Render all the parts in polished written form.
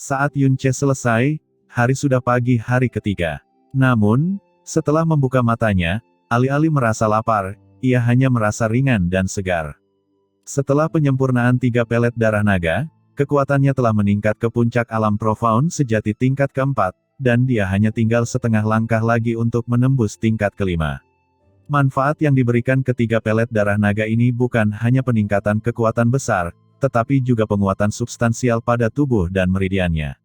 Saat Yun Che selesai, hari sudah pagi hari ketiga. Namun, setelah membuka matanya, alih-alih merasa lapar, ia hanya merasa ringan dan segar. Setelah penyempurnaan 3 pelet darah naga, kekuatannya telah meningkat ke puncak alam profound sejati tingkat keempat, dan dia hanya tinggal setengah langkah lagi untuk menembus tingkat kelima. Manfaat yang diberikan ketiga pelet darah naga ini bukan hanya peningkatan kekuatan besar, tetapi juga penguatan substansial pada tubuh dan meridiannya.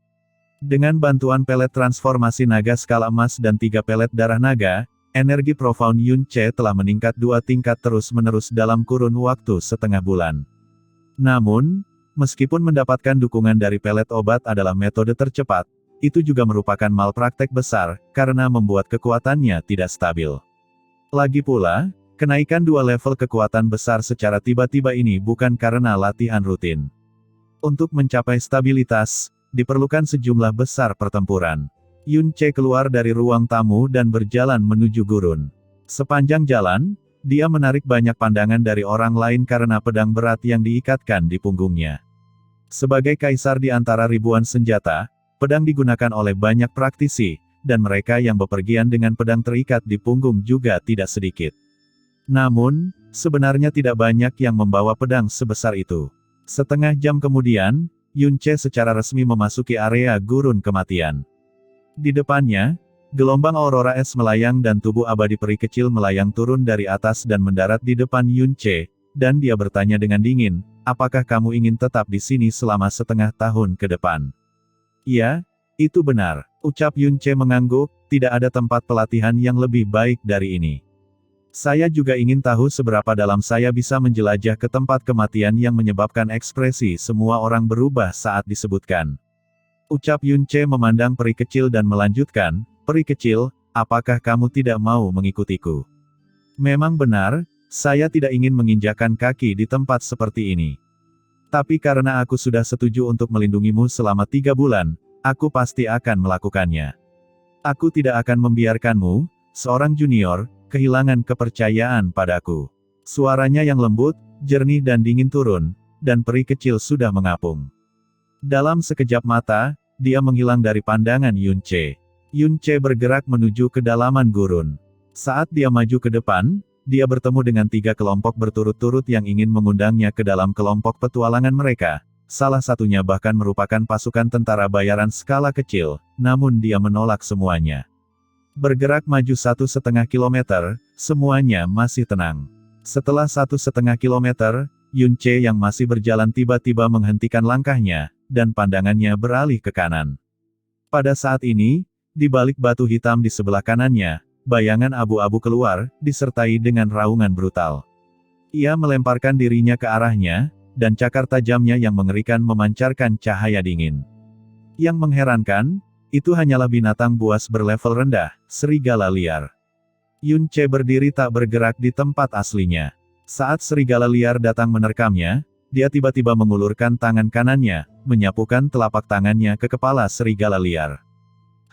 Dengan bantuan pelet transformasi naga skala emas dan 3 pelet darah naga, energi profound Yun Che telah meningkat 2 tingkat terus-menerus dalam kurun waktu setengah bulan. Namun, meskipun mendapatkan dukungan dari pelet obat adalah metode tercepat, itu juga merupakan malpraktek besar, karena membuat kekuatannya tidak stabil. Lagi pula, kenaikan 2 level kekuatan besar secara tiba-tiba ini bukan karena latihan rutin. Untuk mencapai stabilitas, diperlukan sejumlah besar pertempuran. Yun Che keluar dari ruang tamu dan berjalan menuju gurun. Sepanjang jalan, dia menarik banyak pandangan dari orang lain karena pedang berat yang diikatkan di punggungnya. Sebagai kaisar di antara ribuan senjata, pedang digunakan oleh banyak praktisi, dan mereka yang bepergian dengan pedang terikat di punggung juga tidak sedikit. Namun, sebenarnya tidak banyak yang membawa pedang sebesar itu. Setengah jam kemudian, Yun Che secara resmi memasuki area gurun kematian. Di depannya, gelombang aurora es melayang dan tubuh abadi peri kecil melayang turun dari atas dan mendarat di depan Yun Che, dan dia bertanya dengan dingin, "Apakah kamu ingin tetap di sini selama setengah tahun ke depan?" "Iya, itu benar," ucap Yun Che mengangguk, "tidak ada tempat pelatihan yang lebih baik dari ini. Saya juga ingin tahu seberapa dalam saya bisa menjelajah ke tempat kematian yang menyebabkan ekspresi semua orang berubah saat disebutkan." Ucap Yun Che memandang peri kecil dan melanjutkan, "Peri kecil, apakah kamu tidak mau mengikutiku?" "Memang benar, saya tidak ingin menginjakan kaki di tempat seperti ini. Tapi karena aku sudah setuju untuk melindungimu selama 3 bulan, aku pasti akan melakukannya. Aku tidak akan membiarkanmu, seorang junior, kehilangan kepercayaan padaku." Suaranya yang lembut, jernih dan dingin turun, dan peri kecil sudah mengapung. Dalam sekejap mata, dia menghilang dari pandangan Yun Che. Yun Che bergerak menuju kedalaman gurun. Saat dia maju ke depan, dia bertemu dengan 3 kelompok berturut-turut yang ingin mengundangnya ke dalam kelompok petualangan mereka. Salah satunya bahkan merupakan pasukan tentara bayaran skala kecil, namun dia menolak semuanya. Bergerak maju 1,5 kilometer, semuanya masih tenang. Setelah 1,5 kilometer, Yun Che yang masih berjalan tiba-tiba menghentikan langkahnya, dan pandangannya beralih ke kanan. Pada saat ini, di balik batu hitam di sebelah kanannya, bayangan abu-abu keluar, disertai dengan raungan brutal. Ia melemparkan dirinya ke arahnya, dan cakar tajamnya yang mengerikan memancarkan cahaya dingin. Yang mengherankan, itu hanyalah binatang buas berlevel rendah, serigala liar. Yun Che berdiri tak bergerak di tempat aslinya. Saat serigala liar datang menerkamnya, dia tiba-tiba mengulurkan tangan kanannya, menyapukan telapak tangannya ke kepala serigala liar.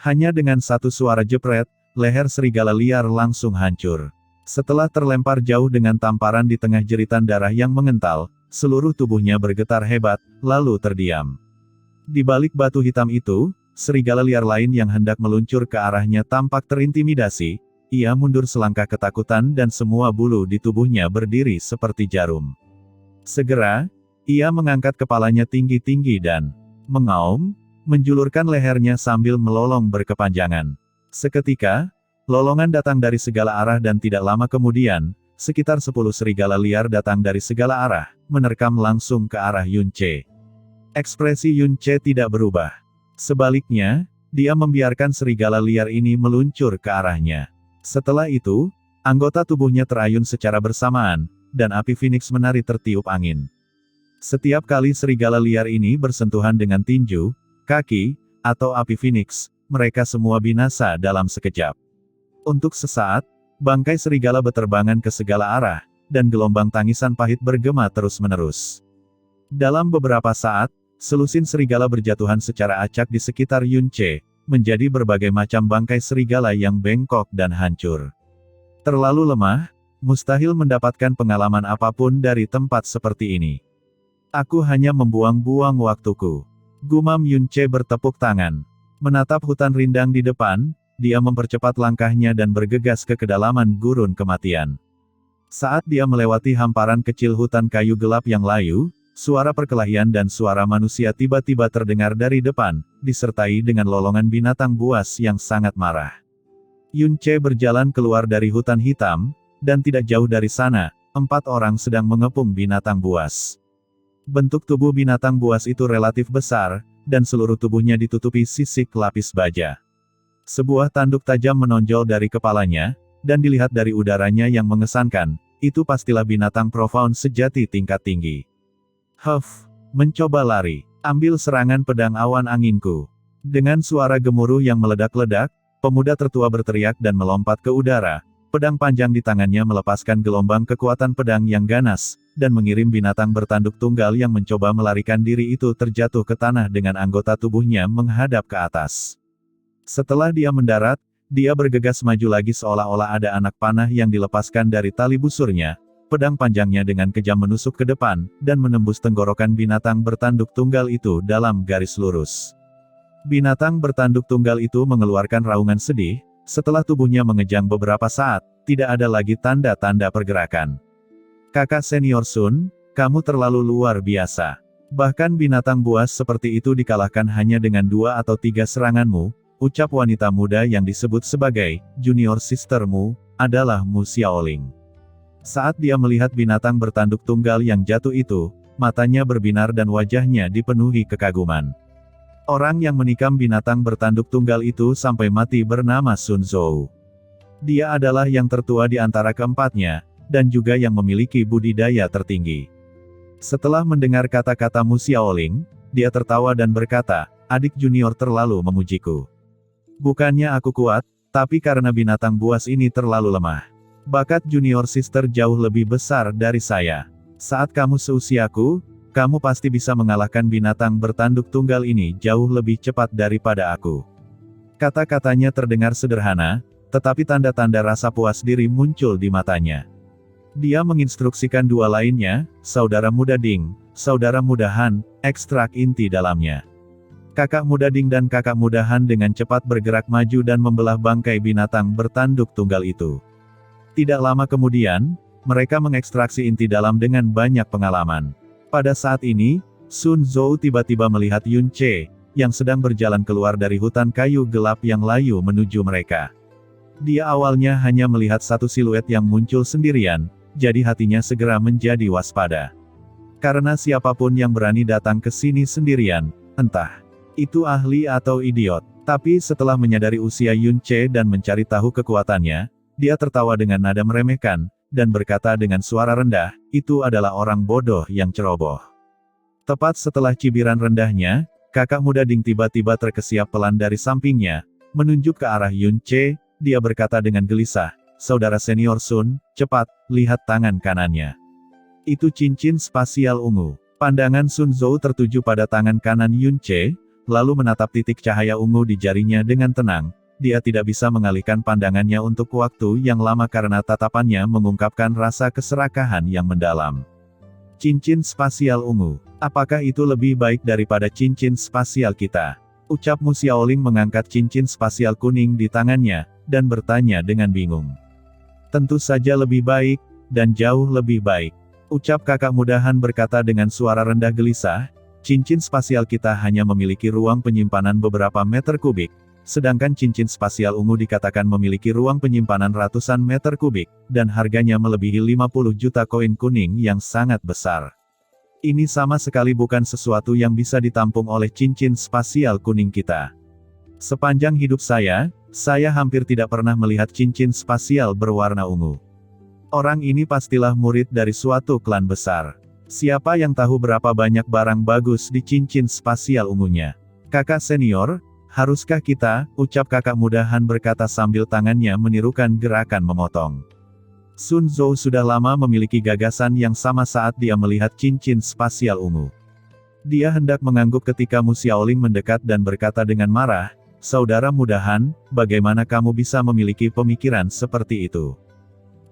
Hanya dengan satu suara jepret, leher serigala liar langsung hancur. Setelah terlempar jauh dengan tamparan di tengah jeritan darah yang mengental, seluruh tubuhnya bergetar hebat, lalu terdiam. Di balik batu hitam itu, serigala liar lain yang hendak meluncur ke arahnya tampak terintimidasi. Ia mundur selangkah ketakutan dan semua bulu di tubuhnya berdiri seperti jarum. Segera, ia mengangkat kepalanya tinggi-tinggi dan mengaum, menjulurkan lehernya sambil melolong berkepanjangan. Seketika, lolongan datang dari segala arah dan tidak lama kemudian, sekitar 10 serigala liar datang dari segala arah, menerkam langsung ke arah Yun Che. Ekspresi Yun Che tidak berubah. Sebaliknya, dia membiarkan serigala liar ini meluncur ke arahnya. Setelah itu, anggota tubuhnya terayun secara bersamaan, dan api Phoenix menari tertiup angin. Setiap kali serigala liar ini bersentuhan dengan tinju, kaki, atau api Phoenix, mereka semua binasa dalam sekejap. Untuk sesaat, bangkai serigala beterbangan ke segala arah, dan gelombang tangisan pahit bergema terus-menerus. Dalam beberapa saat, selusin serigala berjatuhan secara acak di sekitar Yun Che, menjadi berbagai macam bangkai serigala yang bengkok dan hancur. Terlalu lemah, mustahil mendapatkan pengalaman apapun dari tempat seperti ini. Aku hanya membuang-buang waktuku. Gumam Yunce bertepuk tangan. Menatap hutan rindang di depan, dia mempercepat langkahnya dan bergegas ke kedalaman gurun kematian. Saat dia melewati hamparan kecil hutan kayu gelap yang layu, suara perkelahian dan suara manusia tiba-tiba terdengar dari depan, disertai dengan lolongan binatang buas yang sangat marah. Yunce berjalan keluar dari hutan hitam, dan tidak jauh dari sana, 4 orang sedang mengepung binatang buas. Bentuk tubuh binatang buas itu relatif besar, dan seluruh tubuhnya ditutupi sisik lapis baja. Sebuah tanduk tajam menonjol dari kepalanya, dan dilihat dari udaranya yang mengesankan, itu pastilah binatang profaun sejati tingkat tinggi. Huff, mencoba lari, ambil serangan pedang awan anginku. Dengan suara gemuruh yang meledak-ledak, pemuda tertua berteriak dan melompat ke udara, pedang panjang di tangannya melepaskan gelombang kekuatan pedang yang ganas, dan mengirim binatang bertanduk tunggal yang mencoba melarikan diri itu terjatuh ke tanah dengan anggota tubuhnya menghadap ke atas. Setelah dia mendarat, dia bergegas maju lagi seolah-olah ada anak panah yang dilepaskan dari tali busurnya, pedang panjangnya dengan kejam menusuk ke depan, dan menembus tenggorokan binatang bertanduk tunggal itu dalam garis lurus. Binatang bertanduk tunggal itu mengeluarkan raungan sedih, setelah tubuhnya mengejang beberapa saat, tidak ada lagi tanda-tanda pergerakan. Kakak senior Sun, kamu terlalu luar biasa. Bahkan binatang buas seperti itu dikalahkan hanya dengan 2 atau 3 seranganmu, ucap wanita muda yang disebut sebagai junior sistermu, adalah Mu Xiaoling. Saat dia melihat binatang bertanduk tunggal yang jatuh itu, matanya berbinar dan wajahnya dipenuhi kekaguman. Orang yang menikam binatang bertanduk tunggal itu sampai mati bernama Sun Zhou. Dia adalah yang tertua di antara keempatnya, dan juga yang memiliki budidaya tertinggi. Setelah mendengar kata-kata Mu Xiaoling, dia tertawa dan berkata, adik junior terlalu memujiku. Bukannya aku kuat, tapi karena binatang buas ini terlalu lemah. Bakat junior sister jauh lebih besar dari saya. Saat kamu seusiaku, kamu pasti bisa mengalahkan binatang bertanduk tunggal ini jauh lebih cepat daripada aku. Kata-katanya terdengar sederhana, tetapi tanda-tanda rasa puas diri muncul di matanya. Dia menginstruksikan 2 lainnya, saudara muda Ding, saudara muda Han, ekstrak inti dalamnya. Kakak muda Ding dan kakak muda Han dengan cepat bergerak maju dan membelah bangkai binatang bertanduk tunggal itu. Tidak lama kemudian, mereka mengekstraksi inti dalam dengan banyak pengalaman. Pada saat ini, Sun Zhou tiba-tiba melihat Yunce, yang sedang berjalan keluar dari hutan kayu gelap yang layu menuju mereka. Dia awalnya hanya melihat satu siluet yang muncul sendirian, jadi hatinya segera menjadi waspada. Karena siapapun yang berani datang ke sini sendirian, entah itu ahli atau idiot. Tapi setelah menyadari usia Yunce dan mencari tahu kekuatannya, dia tertawa dengan nada meremehkan, dan berkata dengan suara rendah, itu adalah orang bodoh yang ceroboh. Tepat setelah cibiran rendahnya, kakak muda Ding tiba-tiba terkesiap pelan dari sampingnya, menunjuk ke arah Yunce, dia berkata dengan gelisah, saudara senior Sun, cepat, lihat tangan kanannya. Itu cincin spasial ungu. Pandangan Sun Zhou tertuju pada tangan kanan Yunce, lalu menatap titik cahaya ungu di jarinya dengan tenang. Dia tidak bisa mengalihkan pandangannya untuk waktu yang lama karena tatapannya mengungkapkan rasa keserakahan yang mendalam. Cincin spasial ungu. Apakah itu lebih baik daripada cincin spasial kita? Ucap Mu Xiaoling mengangkat cincin spasial kuning di tangannya, dan bertanya dengan bingung. Tentu saja lebih baik, dan jauh lebih baik. Ucap kakak muda Han berkata dengan suara rendah gelisah, cincin spasial kita hanya memiliki ruang penyimpanan beberapa meter kubik, sedangkan cincin spasial ungu dikatakan memiliki ruang penyimpanan ratusan meter kubik, dan harganya melebihi 50 juta koin kuning yang sangat besar. Ini sama sekali bukan sesuatu yang bisa ditampung oleh cincin spasial kuning kita. Sepanjang hidup saya hampir tidak pernah melihat cincin spasial berwarna ungu. Orang ini pastilah murid dari suatu klan besar. Siapa yang tahu berapa banyak barang bagus di cincin spasial ungunya? Kakak senior, haruskah kita, ucap kakak muda Han berkata sambil tangannya menirukan gerakan memotong. Sun Zhou sudah lama memiliki gagasan yang sama saat dia melihat cincin spasial ungu. Dia hendak mengangguk ketika Mu Xiaoling mendekat dan berkata dengan marah, saudara muda Han, bagaimana kamu bisa memiliki pemikiran seperti itu?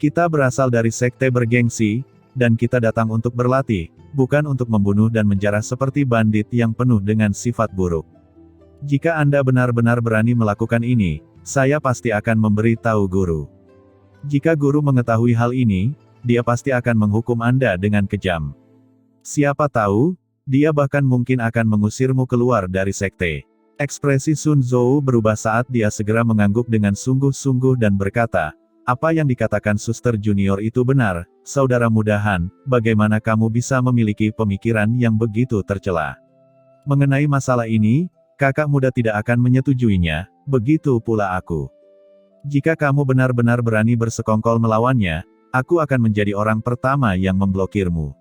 Kita berasal dari sekte bergengsi, dan kita datang untuk berlatih, bukan untuk membunuh dan menjarah seperti bandit yang penuh dengan sifat buruk. Jika Anda benar-benar berani melakukan ini, saya pasti akan memberi tahu guru. Jika guru mengetahui hal ini, dia pasti akan menghukum Anda dengan kejam. Siapa tahu, dia bahkan mungkin akan mengusirmu keluar dari sekte. Ekspresi Sun Zhou berubah saat dia segera mengangguk dengan sungguh-sungguh dan berkata, apa yang dikatakan Suster Junior itu benar, saudara muda Han, bagaimana kamu bisa memiliki pemikiran yang begitu tercela? Mengenai masalah ini, kakak muda tidak akan menyetujuinya, begitu pula aku. Jika kamu benar-benar berani bersekongkol melawannya, aku akan menjadi orang pertama yang memblokirmu.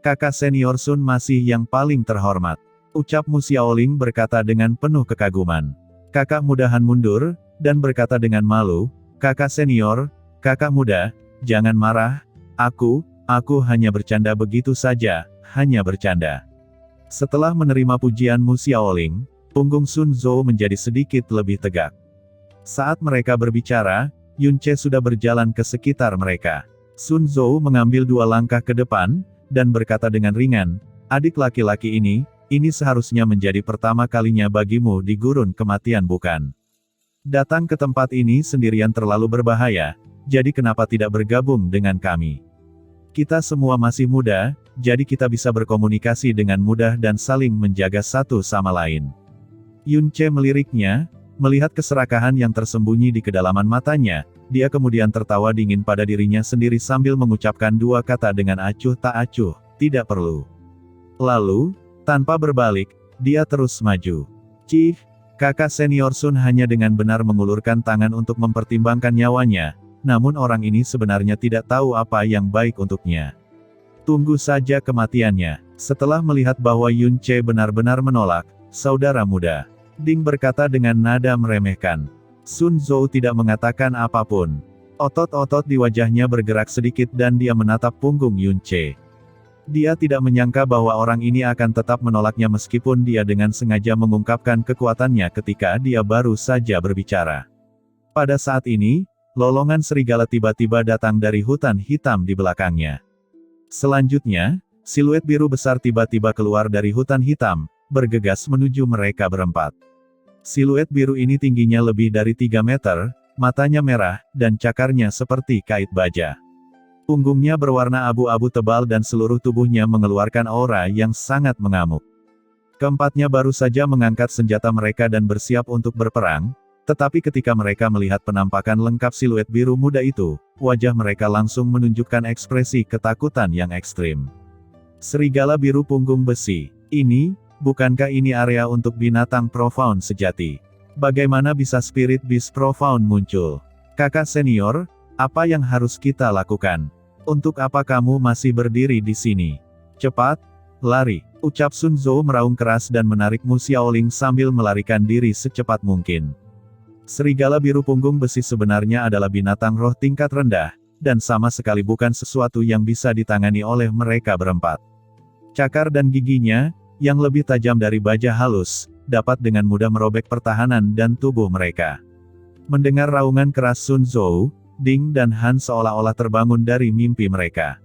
Kakak senior Sun masih yang paling terhormat. Ucap Mu Xiaoling berkata dengan penuh kekaguman. Kakak muda Han mundur, dan berkata dengan malu, kakak senior, kakak muda, jangan marah, aku hanya bercanda begitu saja, hanya bercanda. Setelah menerima pujian Mu Xiaoling, punggung Sun Zhou menjadi sedikit lebih tegak. Saat mereka berbicara, Yun Che sudah berjalan ke sekitar mereka. Sun Zhou mengambil 2 langkah ke depan, dan berkata dengan ringan, adik laki-laki ini seharusnya menjadi pertama kalinya bagimu di gurun kematian bukan? Datang ke tempat ini sendirian terlalu berbahaya, jadi kenapa tidak bergabung dengan kami? Kita semua masih muda, jadi kita bisa berkomunikasi dengan mudah dan saling menjaga satu sama lain. Yun Che meliriknya, melihat keserakahan yang tersembunyi di kedalaman matanya, dia kemudian tertawa dingin pada dirinya sendiri sambil mengucapkan 2 kata dengan acuh tak acuh, tidak perlu. Lalu, tanpa berbalik, dia terus maju. Cih, kakak senior Sun hanya dengan benar mengulurkan tangan untuk mempertimbangkan nyawanya, namun orang ini sebenarnya tidak tahu apa yang baik untuknya. Tunggu saja kematiannya. Setelah melihat bahwa Yun Che benar-benar menolak, saudara muda. Ding berkata dengan nada meremehkan. Sun Zhou tidak mengatakan apapun. Otot-otot di wajahnya bergerak sedikit dan dia menatap punggung Yun Che. Dia tidak menyangka bahwa orang ini akan tetap menolaknya meskipun dia dengan sengaja mengungkapkan kekuatannya ketika dia baru saja berbicara. Pada saat ini, lolongan serigala tiba-tiba datang dari hutan hitam di belakangnya. Selanjutnya, siluet biru besar tiba-tiba keluar dari hutan hitam, bergegas menuju mereka berempat. Siluet biru ini tingginya lebih dari 3 meter, matanya merah, dan cakarnya seperti kait baja. Punggungnya berwarna abu-abu tebal dan seluruh tubuhnya mengeluarkan aura yang sangat mengamuk. Keempatnya baru saja mengangkat senjata mereka dan bersiap untuk berperang, tetapi ketika mereka melihat penampakan lengkap siluet biru muda itu, wajah mereka langsung menunjukkan ekspresi ketakutan yang ekstrim. Serigala biru punggung besi. Bukankah ini area untuk binatang profound sejati? Bagaimana bisa spirit beast profound muncul? Kakak senior, apa yang harus kita lakukan? Untuk apa kamu masih berdiri di sini? Cepat, lari, ucap Sun Zhou meraung keras dan menarik Mu Xiaoling sambil melarikan diri secepat mungkin. Serigala biru punggung besi sebenarnya adalah binatang roh tingkat rendah, dan sama sekali bukan sesuatu yang bisa ditangani oleh mereka berempat. Cakar dan giginya, yang lebih tajam dari baja halus, dapat dengan mudah merobek pertahanan dan tubuh mereka. Mendengar raungan keras Sun Zhou, Ding dan Han seolah-olah terbangun dari mimpi mereka.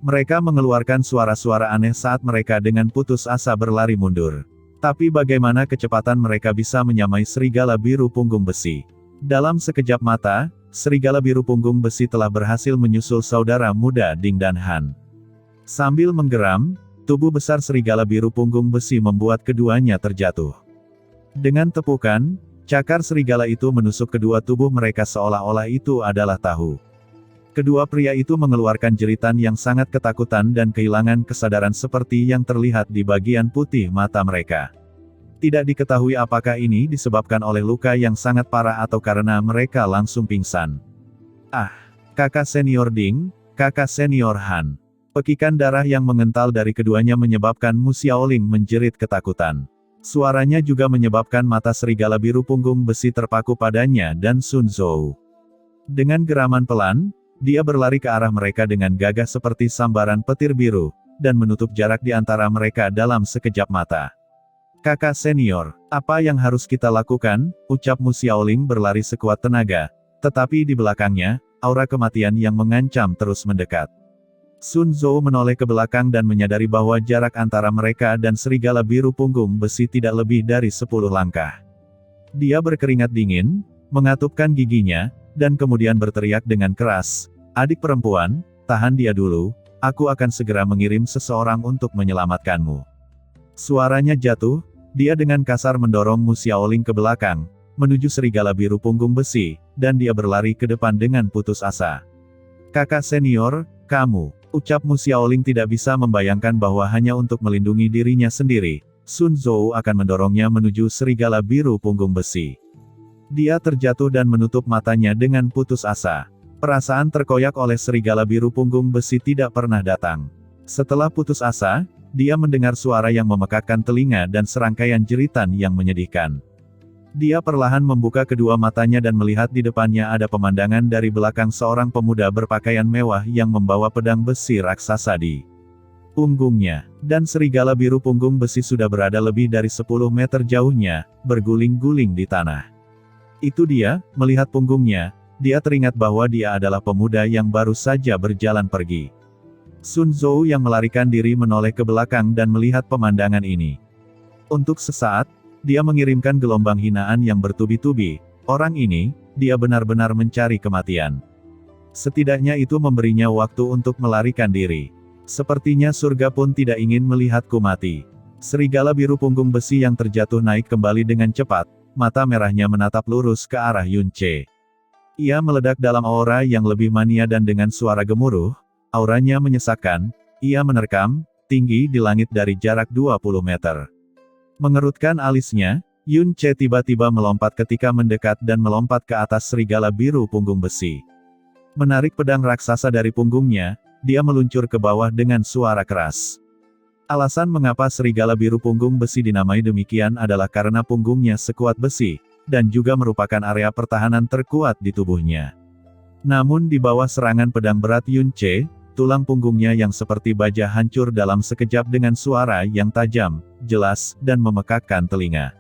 Mereka mengeluarkan suara-suara aneh saat mereka dengan putus asa berlari mundur. Tapi bagaimana kecepatan mereka bisa menyamai serigala biru punggung besi? Dalam sekejap mata, serigala biru punggung besi telah berhasil menyusul saudara muda Ding dan Han. Sambil menggeram, tubuh besar serigala biru punggung besi membuat keduanya terjatuh. Dengan tepukan, cakar serigala itu menusuk kedua tubuh mereka seolah-olah itu adalah tahu. Kedua pria itu mengeluarkan jeritan yang sangat ketakutan dan kehilangan kesadaran seperti yang terlihat di bagian putih mata mereka. Tidak diketahui apakah ini disebabkan oleh luka yang sangat parah atau karena mereka langsung pingsan. Ah, kakak senior Ding, kakak senior Han. Pekikan darah yang mengental dari keduanya menyebabkan Mu Xiaoling menjerit ketakutan. Suaranya juga menyebabkan mata serigala biru punggung besi terpaku padanya dan Sun Zhou. Dengan geraman pelan, dia berlari ke arah mereka dengan gagah seperti sambaran petir biru, dan menutup jarak di antara mereka dalam sekejap mata. Kakak senior, apa yang harus kita lakukan? Ucap Mu Xiaoling berlari sekuat tenaga, tetapi di belakangnya, aura kematian yang mengancam terus mendekat. Sun Zhou menoleh ke belakang dan menyadari bahwa jarak antara mereka dan serigala biru punggung besi tidak lebih dari 10 langkah. Dia berkeringat dingin, mengatupkan giginya, dan kemudian berteriak dengan keras, "Adik perempuan, tahan dia dulu, aku akan segera mengirim seseorang untuk menyelamatkanmu." Suaranya jatuh, dia dengan kasar mendorong Mu Xiaoling ke belakang, menuju serigala biru punggung besi, dan dia berlari ke depan dengan putus asa. "Kakak senior, kamu," ucap Mu Xiaoling tidak bisa membayangkan bahwa hanya untuk melindungi dirinya sendiri, Sun Zhou akan mendorongnya menuju serigala biru punggung besi. Dia terjatuh dan menutup matanya dengan putus asa. Perasaan terkoyak oleh serigala biru punggung besi tidak pernah datang. Setelah putus asa, dia mendengar suara yang memekakkan telinga dan serangkaian jeritan yang menyedihkan. Dia perlahan membuka kedua matanya dan melihat di depannya ada pemandangan dari belakang seorang pemuda berpakaian mewah yang membawa pedang besi raksasa di punggungnya, dan serigala biru punggung besi sudah berada lebih dari 10 meter jauhnya, berguling-guling di tanah. Itu dia, melihat punggungnya, dia teringat bahwa dia adalah pemuda yang baru saja berjalan pergi. Sun Zhou yang melarikan diri menoleh ke belakang dan melihat pemandangan ini. Untuk sesaat, dia mengirimkan gelombang hinaan yang bertubi-tubi. Orang ini, dia benar-benar mencari kematian. Setidaknya itu memberinya waktu untuk melarikan diri. Sepertinya surga pun tidak ingin melihatku mati. Serigala biru punggung besi yang terjatuh naik kembali dengan cepat, mata merahnya menatap lurus ke arah Yun Ce. Ia meledak dalam aura yang lebih mania dan dengan suara gemuruh, auranya menyesakkan, ia menerkam, tinggi di langit dari jarak 20 meter. Mengerutkan alisnya, Yun Ce tiba-tiba melompat ketika mendekat dan melompat ke atas serigala biru punggung besi. Menarik pedang raksasa dari punggungnya, dia meluncur ke bawah dengan suara keras. Alasan mengapa serigala biru punggung besi dinamai demikian adalah karena punggungnya sekuat besi, dan juga merupakan area pertahanan terkuat di tubuhnya. Namun di bawah serangan pedang berat Yun Ce, tulang punggungnya yang seperti baja hancur dalam sekejap dengan suara yang tajam, jelas, dan memekakkan telinga.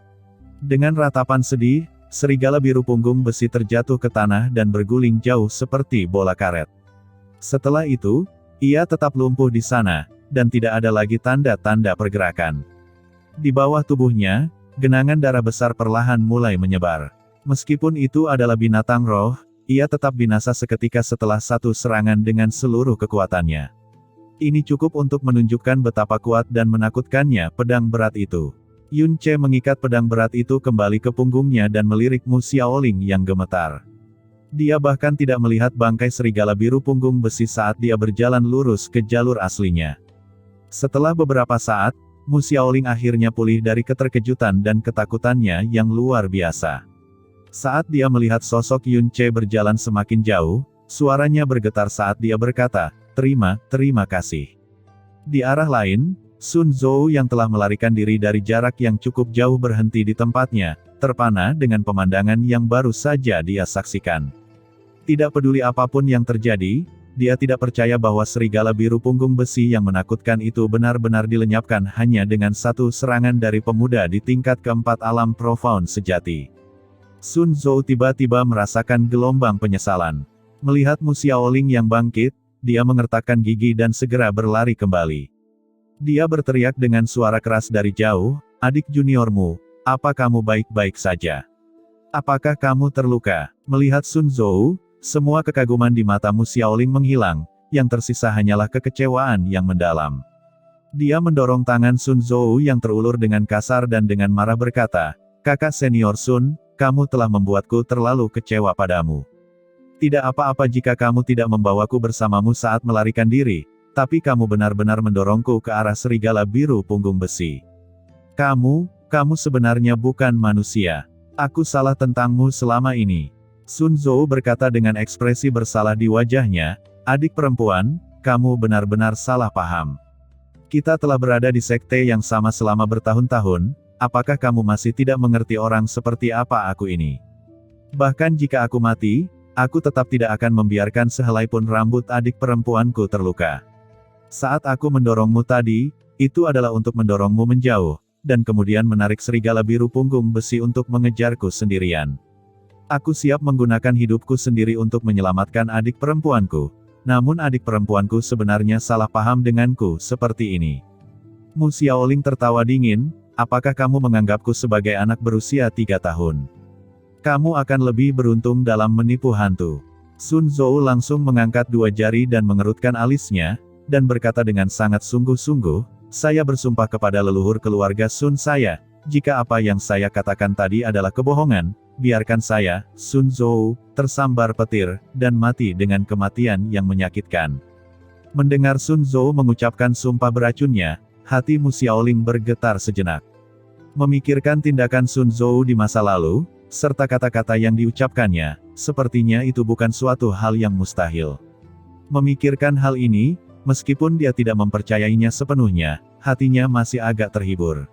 Dengan ratapan sedih, serigala biru punggung besi terjatuh ke tanah dan berguling jauh seperti bola karet. Setelah itu, ia tetap lumpuh di sana, dan tidak ada lagi tanda-tanda pergerakan. Di bawah tubuhnya, genangan darah besar perlahan mulai menyebar. Meskipun itu adalah binatang roh, ia tetap binasa seketika setelah satu serangan dengan seluruh kekuatannya. Ini cukup untuk menunjukkan betapa kuat dan menakutkannya pedang berat itu. Yun Ce mengikat pedang berat itu kembali ke punggungnya dan melirik Mu Xiaoling yang gemetar. Dia bahkan tidak melihat bangkai serigala biru punggung besi saat dia berjalan lurus ke jalur aslinya. Setelah beberapa saat, Mu Xiaoling akhirnya pulih dari keterkejutan dan ketakutannya yang luar biasa. Saat dia melihat sosok Yun Ce berjalan semakin jauh, suaranya bergetar saat dia berkata, terima kasih." Di arah lain, Sun Zhou yang telah melarikan diri dari jarak yang cukup jauh berhenti di tempatnya, terpana dengan pemandangan yang baru saja dia saksikan. Tidak peduli apapun yang terjadi, dia tidak percaya bahwa serigala biru punggung besi yang menakutkan itu benar-benar dilenyapkan hanya dengan satu serangan dari pemuda di tingkat keempat alam profound sejati. Sun Zhou tiba-tiba merasakan gelombang penyesalan. Melihat Mu Xiaoling yang bangkit, dia mengertakkan gigi dan segera berlari kembali. Dia berteriak dengan suara keras dari jauh, "Adik juniormu, apa kamu baik-baik saja? Apakah kamu terluka?" Melihat Sun Zhou, semua kekaguman di mata Mu Xiaoling menghilang, yang tersisa hanyalah kekecewaan yang mendalam. Dia mendorong tangan Sun Zhou yang terulur dengan kasar dan dengan marah berkata, "Kakak senior Sun, kamu telah membuatku terlalu kecewa padamu. Tidak apa-apa jika kamu tidak membawaku bersamamu saat melarikan diri, tapi kamu benar-benar mendorongku ke arah serigala biru punggung besi. Kamu sebenarnya bukan manusia. Aku salah tentangmu selama ini." Sun Zhou berkata dengan ekspresi bersalah di wajahnya, "Adik perempuan, kamu benar-benar salah paham. Kita telah berada di sekte yang sama selama bertahun-tahun, apakah kamu masih tidak mengerti orang seperti apa aku ini? Bahkan jika aku mati, aku tetap tidak akan membiarkan sehelai pun rambut adik perempuanku terluka. Saat aku mendorongmu tadi, itu adalah untuk mendorongmu menjauh, dan kemudian menarik serigala biru punggung besi untuk mengejarku sendirian. Aku siap menggunakan hidupku sendiri untuk menyelamatkan adik perempuanku. Namun adik perempuanku sebenarnya salah paham denganku seperti ini. Mu Xiaoling tertawa dingin, apakah kamu menganggapku sebagai anak berusia 3 tahun? Kamu akan lebih beruntung dalam menipu hantu. Sun Zhou langsung mengangkat 2 jari dan mengerutkan alisnya, dan berkata dengan sangat sungguh-sungguh, saya bersumpah kepada leluhur keluarga Sun saya, jika apa yang saya katakan tadi adalah kebohongan, biarkan saya, Sun Zhou, tersambar petir, dan mati dengan kematian yang menyakitkan. Mendengar Sun Zhou mengucapkan sumpah beracunnya, hati Mu Xiaoling bergetar sejenak. Memikirkan tindakan Sun Zhou di masa lalu, serta kata-kata yang diucapkannya, sepertinya itu bukan suatu hal yang mustahil. Memikirkan hal ini, meskipun dia tidak mempercayainya sepenuhnya, hatinya masih agak terhibur.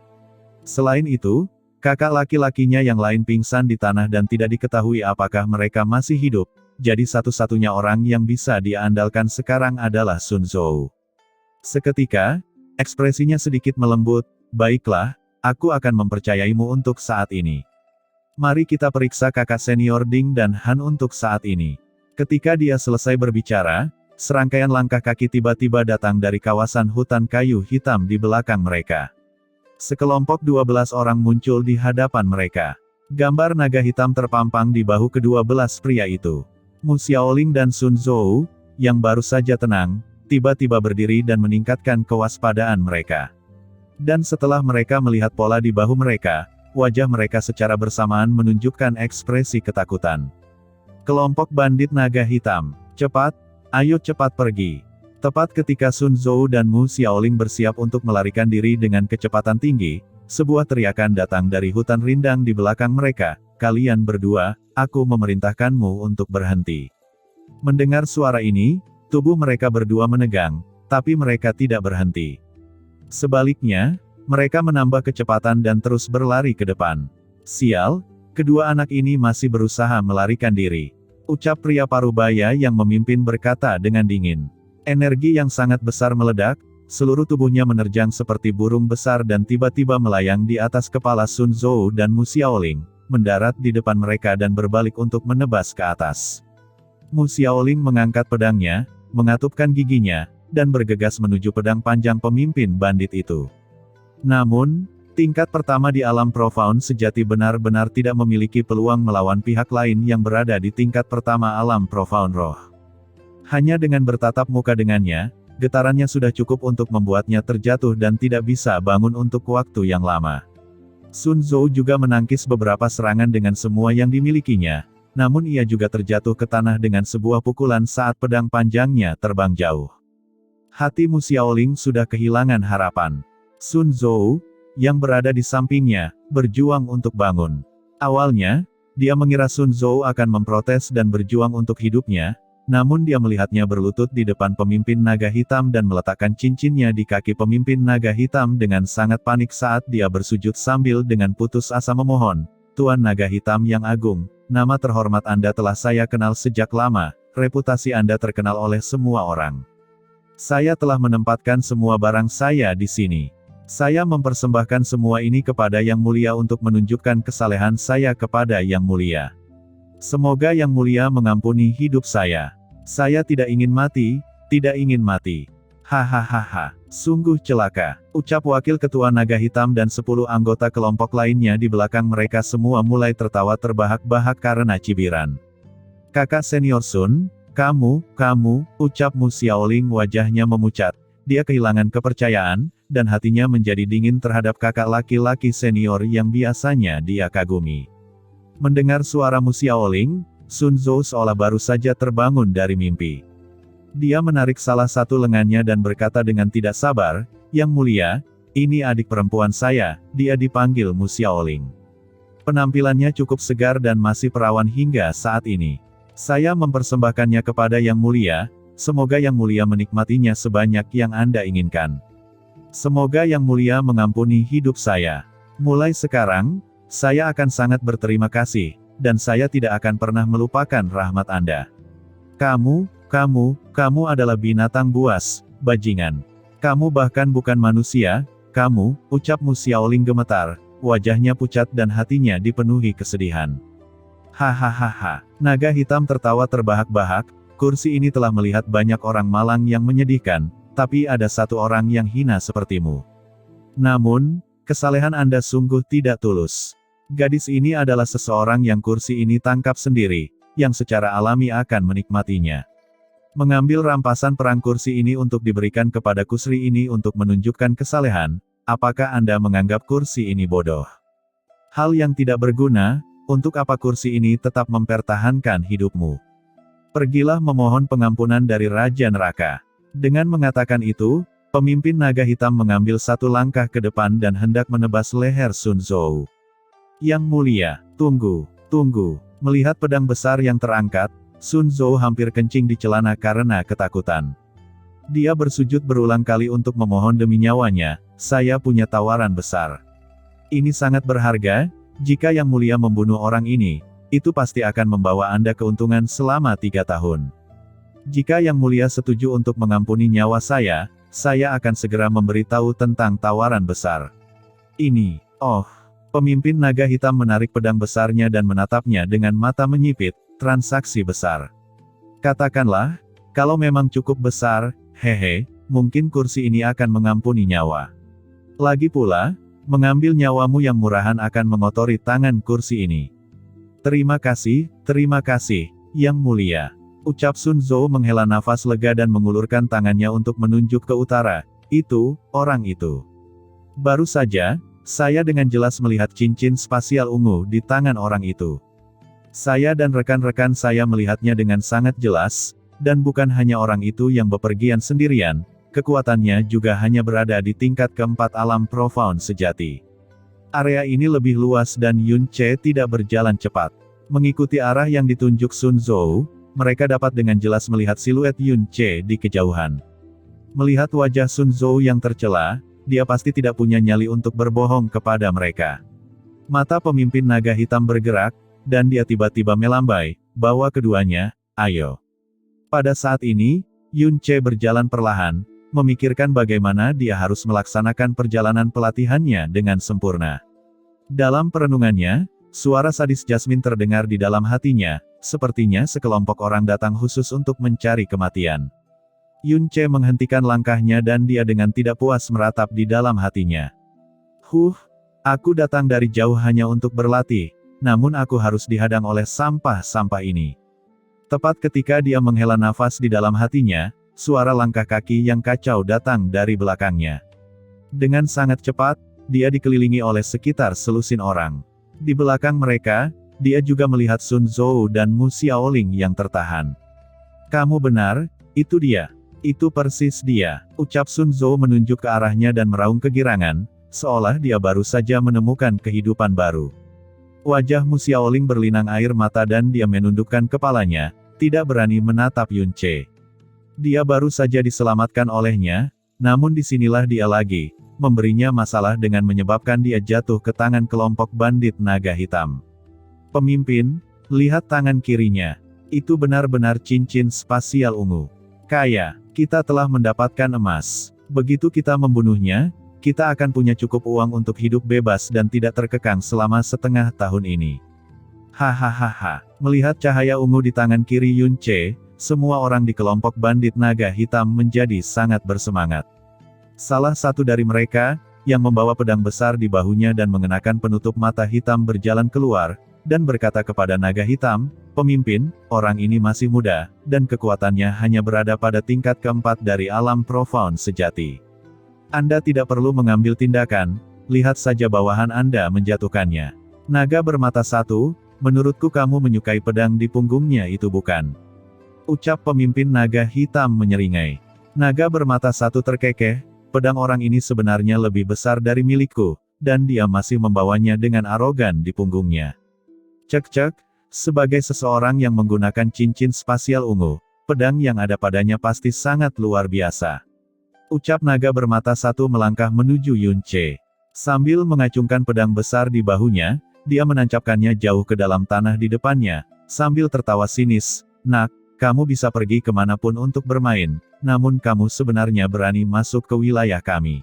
Selain itu, kakak laki-lakinya yang lain pingsan di tanah dan tidak diketahui apakah mereka masih hidup, jadi satu-satunya orang yang bisa dia andalkan sekarang adalah Sun Zhou. Seketika, ekspresinya sedikit melembut, baiklah, aku akan mempercayaimu untuk saat ini. Mari kita periksa kakak senior Ding dan Han untuk saat ini. Ketika dia selesai berbicara, serangkaian langkah kaki tiba-tiba datang dari kawasan hutan kayu hitam di belakang mereka. Sekelompok 12 orang muncul di hadapan mereka. Gambar naga hitam terpampang di bahu kedua belas pria itu. Mu Xiaoling dan Sun Zhou, yang baru saja tenang, tiba-tiba berdiri dan meningkatkan kewaspadaan mereka. Dan setelah mereka melihat pola di bahu mereka, wajah mereka secara bersamaan menunjukkan ekspresi ketakutan. Kelompok bandit naga hitam, cepat, ayo cepat pergi. Tepat ketika Sun Zhou dan Mu Xiaoling bersiap untuk melarikan diri dengan kecepatan tinggi, sebuah teriakan datang dari hutan rindang di belakang mereka, kalian berdua, aku memerintahkanmu untuk berhenti. Mendengar suara ini, tubuh mereka berdua menegang, tapi mereka tidak berhenti. Sebaliknya, mereka menambah kecepatan dan terus berlari ke depan. Sial, kedua anak ini masih berusaha melarikan diri. Ucap pria parubaya yang memimpin berkata dengan dingin. Energi yang sangat besar meledak, seluruh tubuhnya menerjang seperti burung besar dan tiba-tiba melayang di atas kepala Sun Zhou dan Mu Xiaoling, mendarat di depan mereka dan berbalik untuk menebas ke atas. Mu Xiaoling mengangkat pedangnya, mengatupkan giginya, dan bergegas menuju pedang panjang pemimpin bandit itu. Namun, tingkat pertama di alam profound sejati benar-benar tidak memiliki peluang melawan pihak lain yang berada di tingkat pertama alam profound roh. Hanya dengan bertatap muka dengannya, getarannya sudah cukup untuk membuatnya terjatuh dan tidak bisa bangun untuk waktu yang lama. Sun Zhou juga menangkis beberapa serangan dengan semua yang dimilikinya, namun ia juga terjatuh ke tanah dengan sebuah pukulan saat pedang panjangnya terbang jauh. Hati Mu Xiaoling sudah kehilangan harapan. Sun Zhou, yang berada di sampingnya, berjuang untuk bangun. Awalnya, dia mengira Sun Zhou akan memprotes dan berjuang untuk hidupnya, namun dia melihatnya berlutut di depan pemimpin naga hitam dan meletakkan cincinnya di kaki pemimpin naga hitam dengan sangat panik saat dia bersujud sambil dengan putus asa memohon, Tuan Naga Hitam yang agung, nama terhormat Anda telah saya kenal sejak lama, reputasi Anda terkenal oleh semua orang. Saya telah menempatkan semua barang saya di sini. Saya mempersembahkan semua ini kepada Yang Mulia untuk menunjukkan kesalehan saya kepada Yang Mulia. Semoga Yang Mulia mengampuni hidup saya. Saya tidak ingin mati, tidak ingin mati. Hahaha, sungguh celaka. Ucap Wakil Ketua Naga Hitam dan 10 anggota kelompok lainnya di belakang mereka semua mulai tertawa terbahak-bahak karena cibiran. Kakak senior Sun, kamu, ucap Mu Xiaoling wajahnya memucat. Dia kehilangan kepercayaan, dan hatinya menjadi dingin terhadap kakak laki-laki senior yang biasanya dia kagumi. Mendengar suara Mu Xiaoling, Sun Zhou seolah baru saja terbangun dari mimpi. Dia menarik salah satu lengannya dan berkata dengan tidak sabar, Yang Mulia, ini adik perempuan saya, dia dipanggil Mu Xiaoling. Penampilannya cukup segar dan masih perawan hingga saat ini. Saya mempersembahkannya kepada Yang Mulia, semoga Yang Mulia menikmatinya sebanyak yang Anda inginkan. Semoga Yang Mulia mengampuni hidup saya. Mulai sekarang, saya akan sangat berterima kasih, dan saya tidak akan pernah melupakan rahmat Anda. Kamu adalah binatang buas, bajingan. Kamu bahkan bukan manusia, ucap Mu Xiaoling gemetar, wajahnya pucat dan hatinya dipenuhi kesedihan. Hahaha, naga hitam tertawa terbahak-bahak, kursi ini telah melihat banyak orang malang yang menyedihkan, tapi ada satu orang yang hina sepertimu. Namun, kesalehan Anda sungguh tidak tulus. Gadis ini adalah seseorang yang kursi ini tangkap sendiri, yang secara alami akan menikmatinya. Mengambil rampasan perang kursi ini untuk diberikan kepada kusri ini untuk menunjukkan kesalehan, apakah Anda menganggap kursi ini bodoh? Hal yang tidak berguna, untuk apa kursi ini tetap mempertahankan hidupmu? Pergilah memohon pengampunan dari Raja Neraka. Dengan mengatakan itu, pemimpin naga hitam mengambil satu langkah ke depan dan hendak menebas leher Sun Zhou. Yang mulia, tunggu. Melihat pedang besar yang terangkat, Sun Zhou hampir kencing di celana karena ketakutan. Dia bersujud berulang kali untuk memohon demi nyawanya, saya punya tawaran besar. Ini sangat berharga, jika Yang Mulia membunuh orang ini, itu pasti akan membawa Anda keuntungan selama 3 tahun. Jika Yang Mulia setuju untuk mengampuni nyawa saya akan segera memberitahu tentang tawaran besar. Ini, pemimpin naga hitam menarik pedang besarnya dan menatapnya dengan mata menyipit, transaksi besar. Katakanlah, kalau memang cukup besar, mungkin kursi ini akan mengampuni nyawa. Lagi pula, mengambil nyawamu yang murahan akan mengotori tangan kursi ini. Terima kasih, Yang Mulia. Ucap Sun Zhou menghela nafas lega dan mengulurkan tangannya untuk menunjuk ke utara. Itu, orang itu. Baru saja, saya dengan jelas melihat cincin spasial ungu di tangan orang itu. Saya dan rekan-rekan saya melihatnya dengan sangat jelas, dan bukan hanya orang itu yang bepergian sendirian, kekuatannya juga hanya berada di tingkat keempat alam profound sejati. Area ini lebih luas dan Yun Ce tidak berjalan cepat. Mengikuti arah yang ditunjuk Sun Zhou, mereka dapat dengan jelas melihat siluet Yun Ce di kejauhan. Melihat wajah Sun Zhou yang tercela, dia pasti tidak punya nyali untuk berbohong kepada mereka. Mata pemimpin naga hitam bergerak, dan dia tiba-tiba melambai, bawa keduanya, ayo. Pada saat ini, Yun Ce berjalan perlahan, memikirkan bagaimana dia harus melaksanakan perjalanan pelatihannya dengan sempurna. Dalam perenungannya, suara sadis Jasmine terdengar di dalam hatinya, sepertinya sekelompok orang datang khusus untuk mencari kematian. Yun Ce menghentikan langkahnya dan dia dengan tidak puas meratap di dalam hatinya. Aku datang dari jauh hanya untuk berlatih, namun aku harus dihadang oleh sampah-sampah ini. Tepat ketika dia menghela nafas di dalam hatinya, suara langkah kaki yang kacau datang dari belakangnya. Dengan sangat cepat, dia dikelilingi oleh sekitar selusin orang. Di belakang mereka, dia juga melihat Sun Zhou dan Mu Xiaoling yang tertahan. Kamu benar, itu dia. Itu persis dia, ucap Sun Zhou menunjuk ke arahnya dan meraung kegirangan, seolah dia baru saja menemukan kehidupan baru. Wajah Mu Xiaoling berlinang air mata dan dia menundukkan kepalanya, tidak berani menatap Yun Ce. Dia baru saja diselamatkan olehnya, namun disinilah dia lagi, memberinya masalah dengan menyebabkan dia jatuh ke tangan kelompok bandit naga hitam. Pemimpin, lihat tangan kirinya. Itu benar-benar cincin spasial ungu. Kita telah mendapatkan emas. Begitu kita membunuhnya, kita akan punya cukup uang untuk hidup bebas dan tidak terkekang selama setengah tahun ini. Hahaha. Melihat cahaya ungu di tangan kiri Yun Ce, semua orang di kelompok bandit naga hitam menjadi sangat bersemangat. Salah satu dari mereka, yang membawa pedang besar di bahunya dan mengenakan penutup mata hitam berjalan keluar, dan berkata kepada naga hitam, pemimpin, orang ini masih muda, dan kekuatannya hanya berada pada tingkat keempat dari alam profound sejati. Anda tidak perlu mengambil tindakan, lihat saja bawahan Anda menjatuhkannya. Naga bermata satu, menurutku kamu menyukai pedang di punggungnya itu bukan? Ucap pemimpin naga hitam menyeringai. Naga bermata satu terkekeh, pedang orang ini sebenarnya lebih besar dari milikku, dan dia masih membawanya dengan arogan di punggungnya. Cek, sebagai seseorang yang menggunakan cincin spasial ungu, pedang yang ada padanya pasti sangat luar biasa. Ucap naga bermata satu melangkah menuju Yun Ce. Sambil mengacungkan pedang besar di bahunya, dia menancapkannya jauh ke dalam tanah di depannya, sambil tertawa sinis, nak, kamu bisa pergi kemanapun untuk bermain, namun kamu sebenarnya berani masuk ke wilayah kami.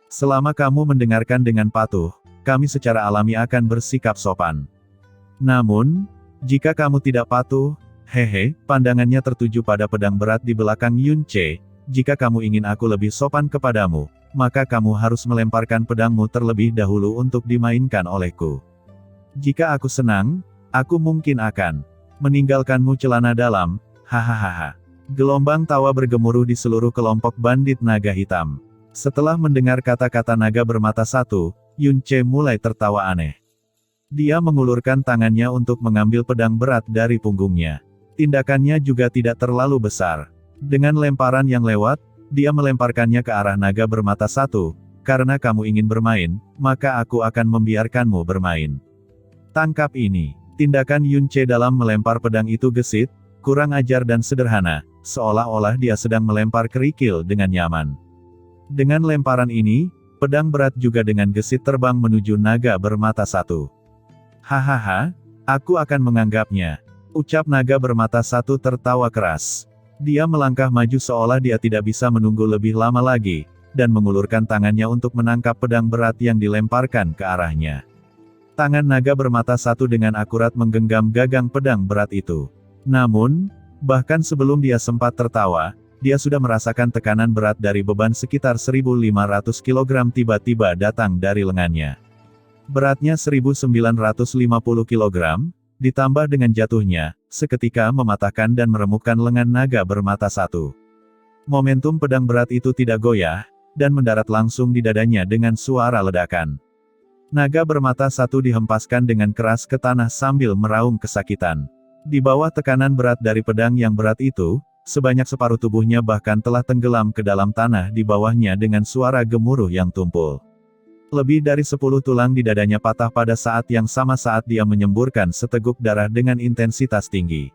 Selama kamu mendengarkan dengan patuh, kami secara alami akan bersikap sopan. Namun, jika kamu tidak patuh, Hehe, pandangannya tertuju pada pedang berat di belakang Yunce. Jika kamu ingin aku lebih sopan kepadamu, maka kamu harus melemparkan pedangmu terlebih dahulu untuk dimainkan olehku. Jika aku senang, aku mungkin akan meninggalkanmu celana dalam, hahaha. Gelombang tawa bergemuruh di seluruh kelompok bandit naga hitam. Setelah mendengar kata-kata naga bermata satu, Yunce mulai tertawa aneh. Dia mengulurkan tangannya untuk mengambil pedang berat dari punggungnya. Tindakannya juga tidak terlalu besar. Dengan lemparan yang lewat, dia melemparkannya ke arah naga bermata satu. Karena kamu ingin bermain, maka aku akan membiarkanmu bermain. Tangkap ini. Tindakan Yunce dalam melempar pedang itu gesit, kurang ajar dan sederhana, seolah-olah dia sedang melempar kerikil dengan nyaman. Dengan lemparan ini, pedang berat juga dengan gesit terbang menuju naga bermata satu. Hahaha, aku akan menganggapnya. Ucap naga bermata satu tertawa keras. Dia melangkah maju seolah dia tidak bisa menunggu lebih lama lagi, dan mengulurkan tangannya untuk menangkap pedang berat yang dilemparkan ke arahnya. Tangan naga bermata satu dengan akurat menggenggam gagang pedang berat itu. Namun, bahkan sebelum dia sempat tertawa, dia sudah merasakan tekanan berat dari beban sekitar 1.500 kg tiba-tiba datang dari lengannya. Beratnya 1.950 kg, ditambah dengan jatuhnya, seketika mematahkan dan meremukkan lengan naga bermata satu. Momentum pedang berat itu tidak goyah, dan mendarat langsung di dadanya dengan suara ledakan. Naga bermata satu dihempaskan dengan keras ke tanah sambil meraung kesakitan. Di bawah tekanan berat dari pedang yang berat itu, sebanyak separuh tubuhnya bahkan telah tenggelam ke dalam tanah di bawahnya dengan suara gemuruh yang tumpul. Lebih dari 10 tulang di dadanya patah pada saat yang sama saat dia menyemburkan seteguk darah dengan intensitas tinggi.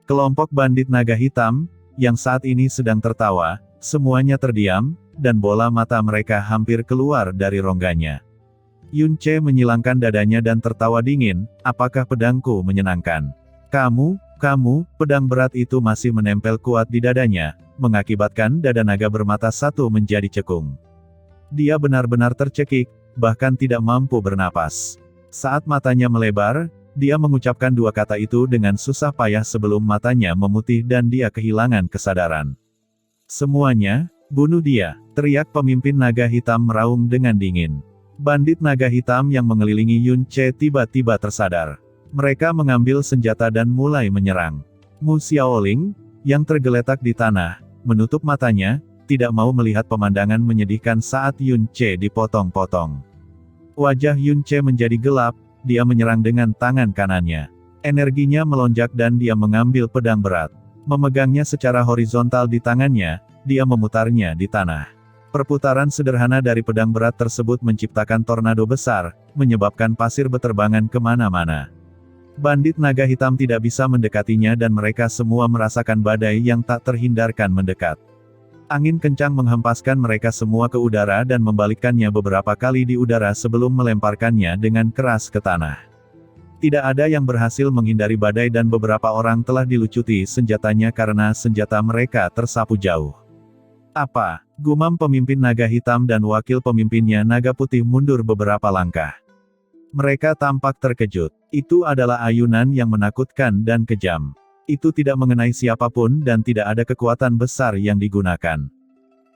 Kelompok bandit naga hitam, yang saat ini sedang tertawa, semuanya terdiam, dan bola mata mereka hampir keluar dari rongganya. Yunce menyilangkan dadanya dan tertawa dingin, apakah pedangku menyenangkan? Kamu, pedang berat itu masih menempel kuat di dadanya, mengakibatkan dada naga bermata satu menjadi cekung. Dia benar-benar tercekik, bahkan tidak mampu bernapas. Saat matanya melebar, dia mengucapkan dua kata itu dengan susah payah sebelum matanya memutih dan dia kehilangan kesadaran. Semuanya, bunuh dia, teriak pemimpin naga hitam meraung dengan dingin. Bandit naga hitam yang mengelilingi Yunce tiba-tiba tersadar. Mereka mengambil senjata dan mulai menyerang. Mu Xiaoling, yang tergeletak di tanah, menutup matanya, tidak mau melihat pemandangan menyedihkan saat Yunce dipotong-potong. Wajah Yunce menjadi gelap, dia menyerang dengan tangan kanannya. Energinya melonjak dan dia mengambil pedang berat. Memegangnya secara horizontal di tangannya, dia memutarnya di tanah. Perputaran sederhana dari pedang berat tersebut menciptakan tornado besar, menyebabkan pasir beterbangan kemana-mana. Bandit naga hitam tidak bisa mendekatinya dan mereka semua merasakan badai yang tak terhindarkan mendekat. Angin kencang menghempaskan mereka semua ke udara dan membalikkannya beberapa kali di udara sebelum melemparkannya dengan keras ke tanah. Tidak ada yang berhasil menghindari badai dan beberapa orang telah dilucuti senjatanya karena senjata mereka tersapu jauh. Apa? Gumam pemimpin naga hitam dan wakil pemimpinnya naga putih mundur beberapa langkah. Mereka tampak terkejut. Itu adalah ayunan yang menakutkan dan kejam. Itu tidak mengenai siapapun dan tidak ada kekuatan besar yang digunakan.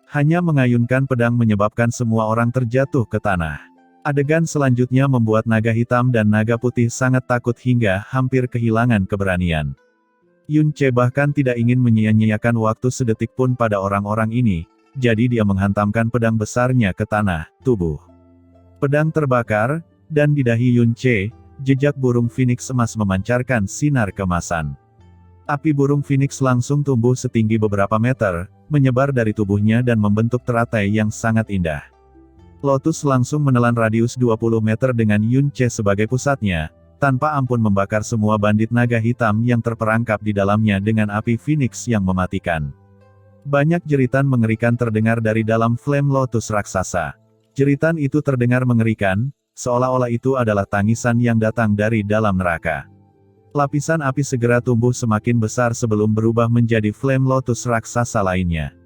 Hanya mengayunkan pedang menyebabkan semua orang terjatuh ke tanah. Adegan selanjutnya membuat naga hitam dan naga putih sangat takut hingga hampir kehilangan keberanian. Yunce bahkan tidak ingin menyia-nyiakan waktu sedetik pun pada orang-orang ini, jadi dia menghantamkan pedang besarnya ke tanah, tubuh. Pedang terbakar, dan di dahi Yunce, jejak burung phoenix emas memancarkan sinar kemasan. Api burung phoenix langsung tumbuh setinggi beberapa meter, menyebar dari tubuhnya dan membentuk teratai yang sangat indah. Lotus langsung menelan radius 20 meter dengan Yunce sebagai pusatnya, tanpa ampun membakar semua bandit naga hitam yang terperangkap di dalamnya dengan api phoenix yang mematikan. Banyak jeritan mengerikan terdengar dari dalam flame lotus raksasa. Jeritan itu terdengar mengerikan, seolah-olah itu adalah tangisan yang datang dari dalam neraka. Lapisan api segera tumbuh semakin besar sebelum berubah menjadi flame lotus raksasa lainnya.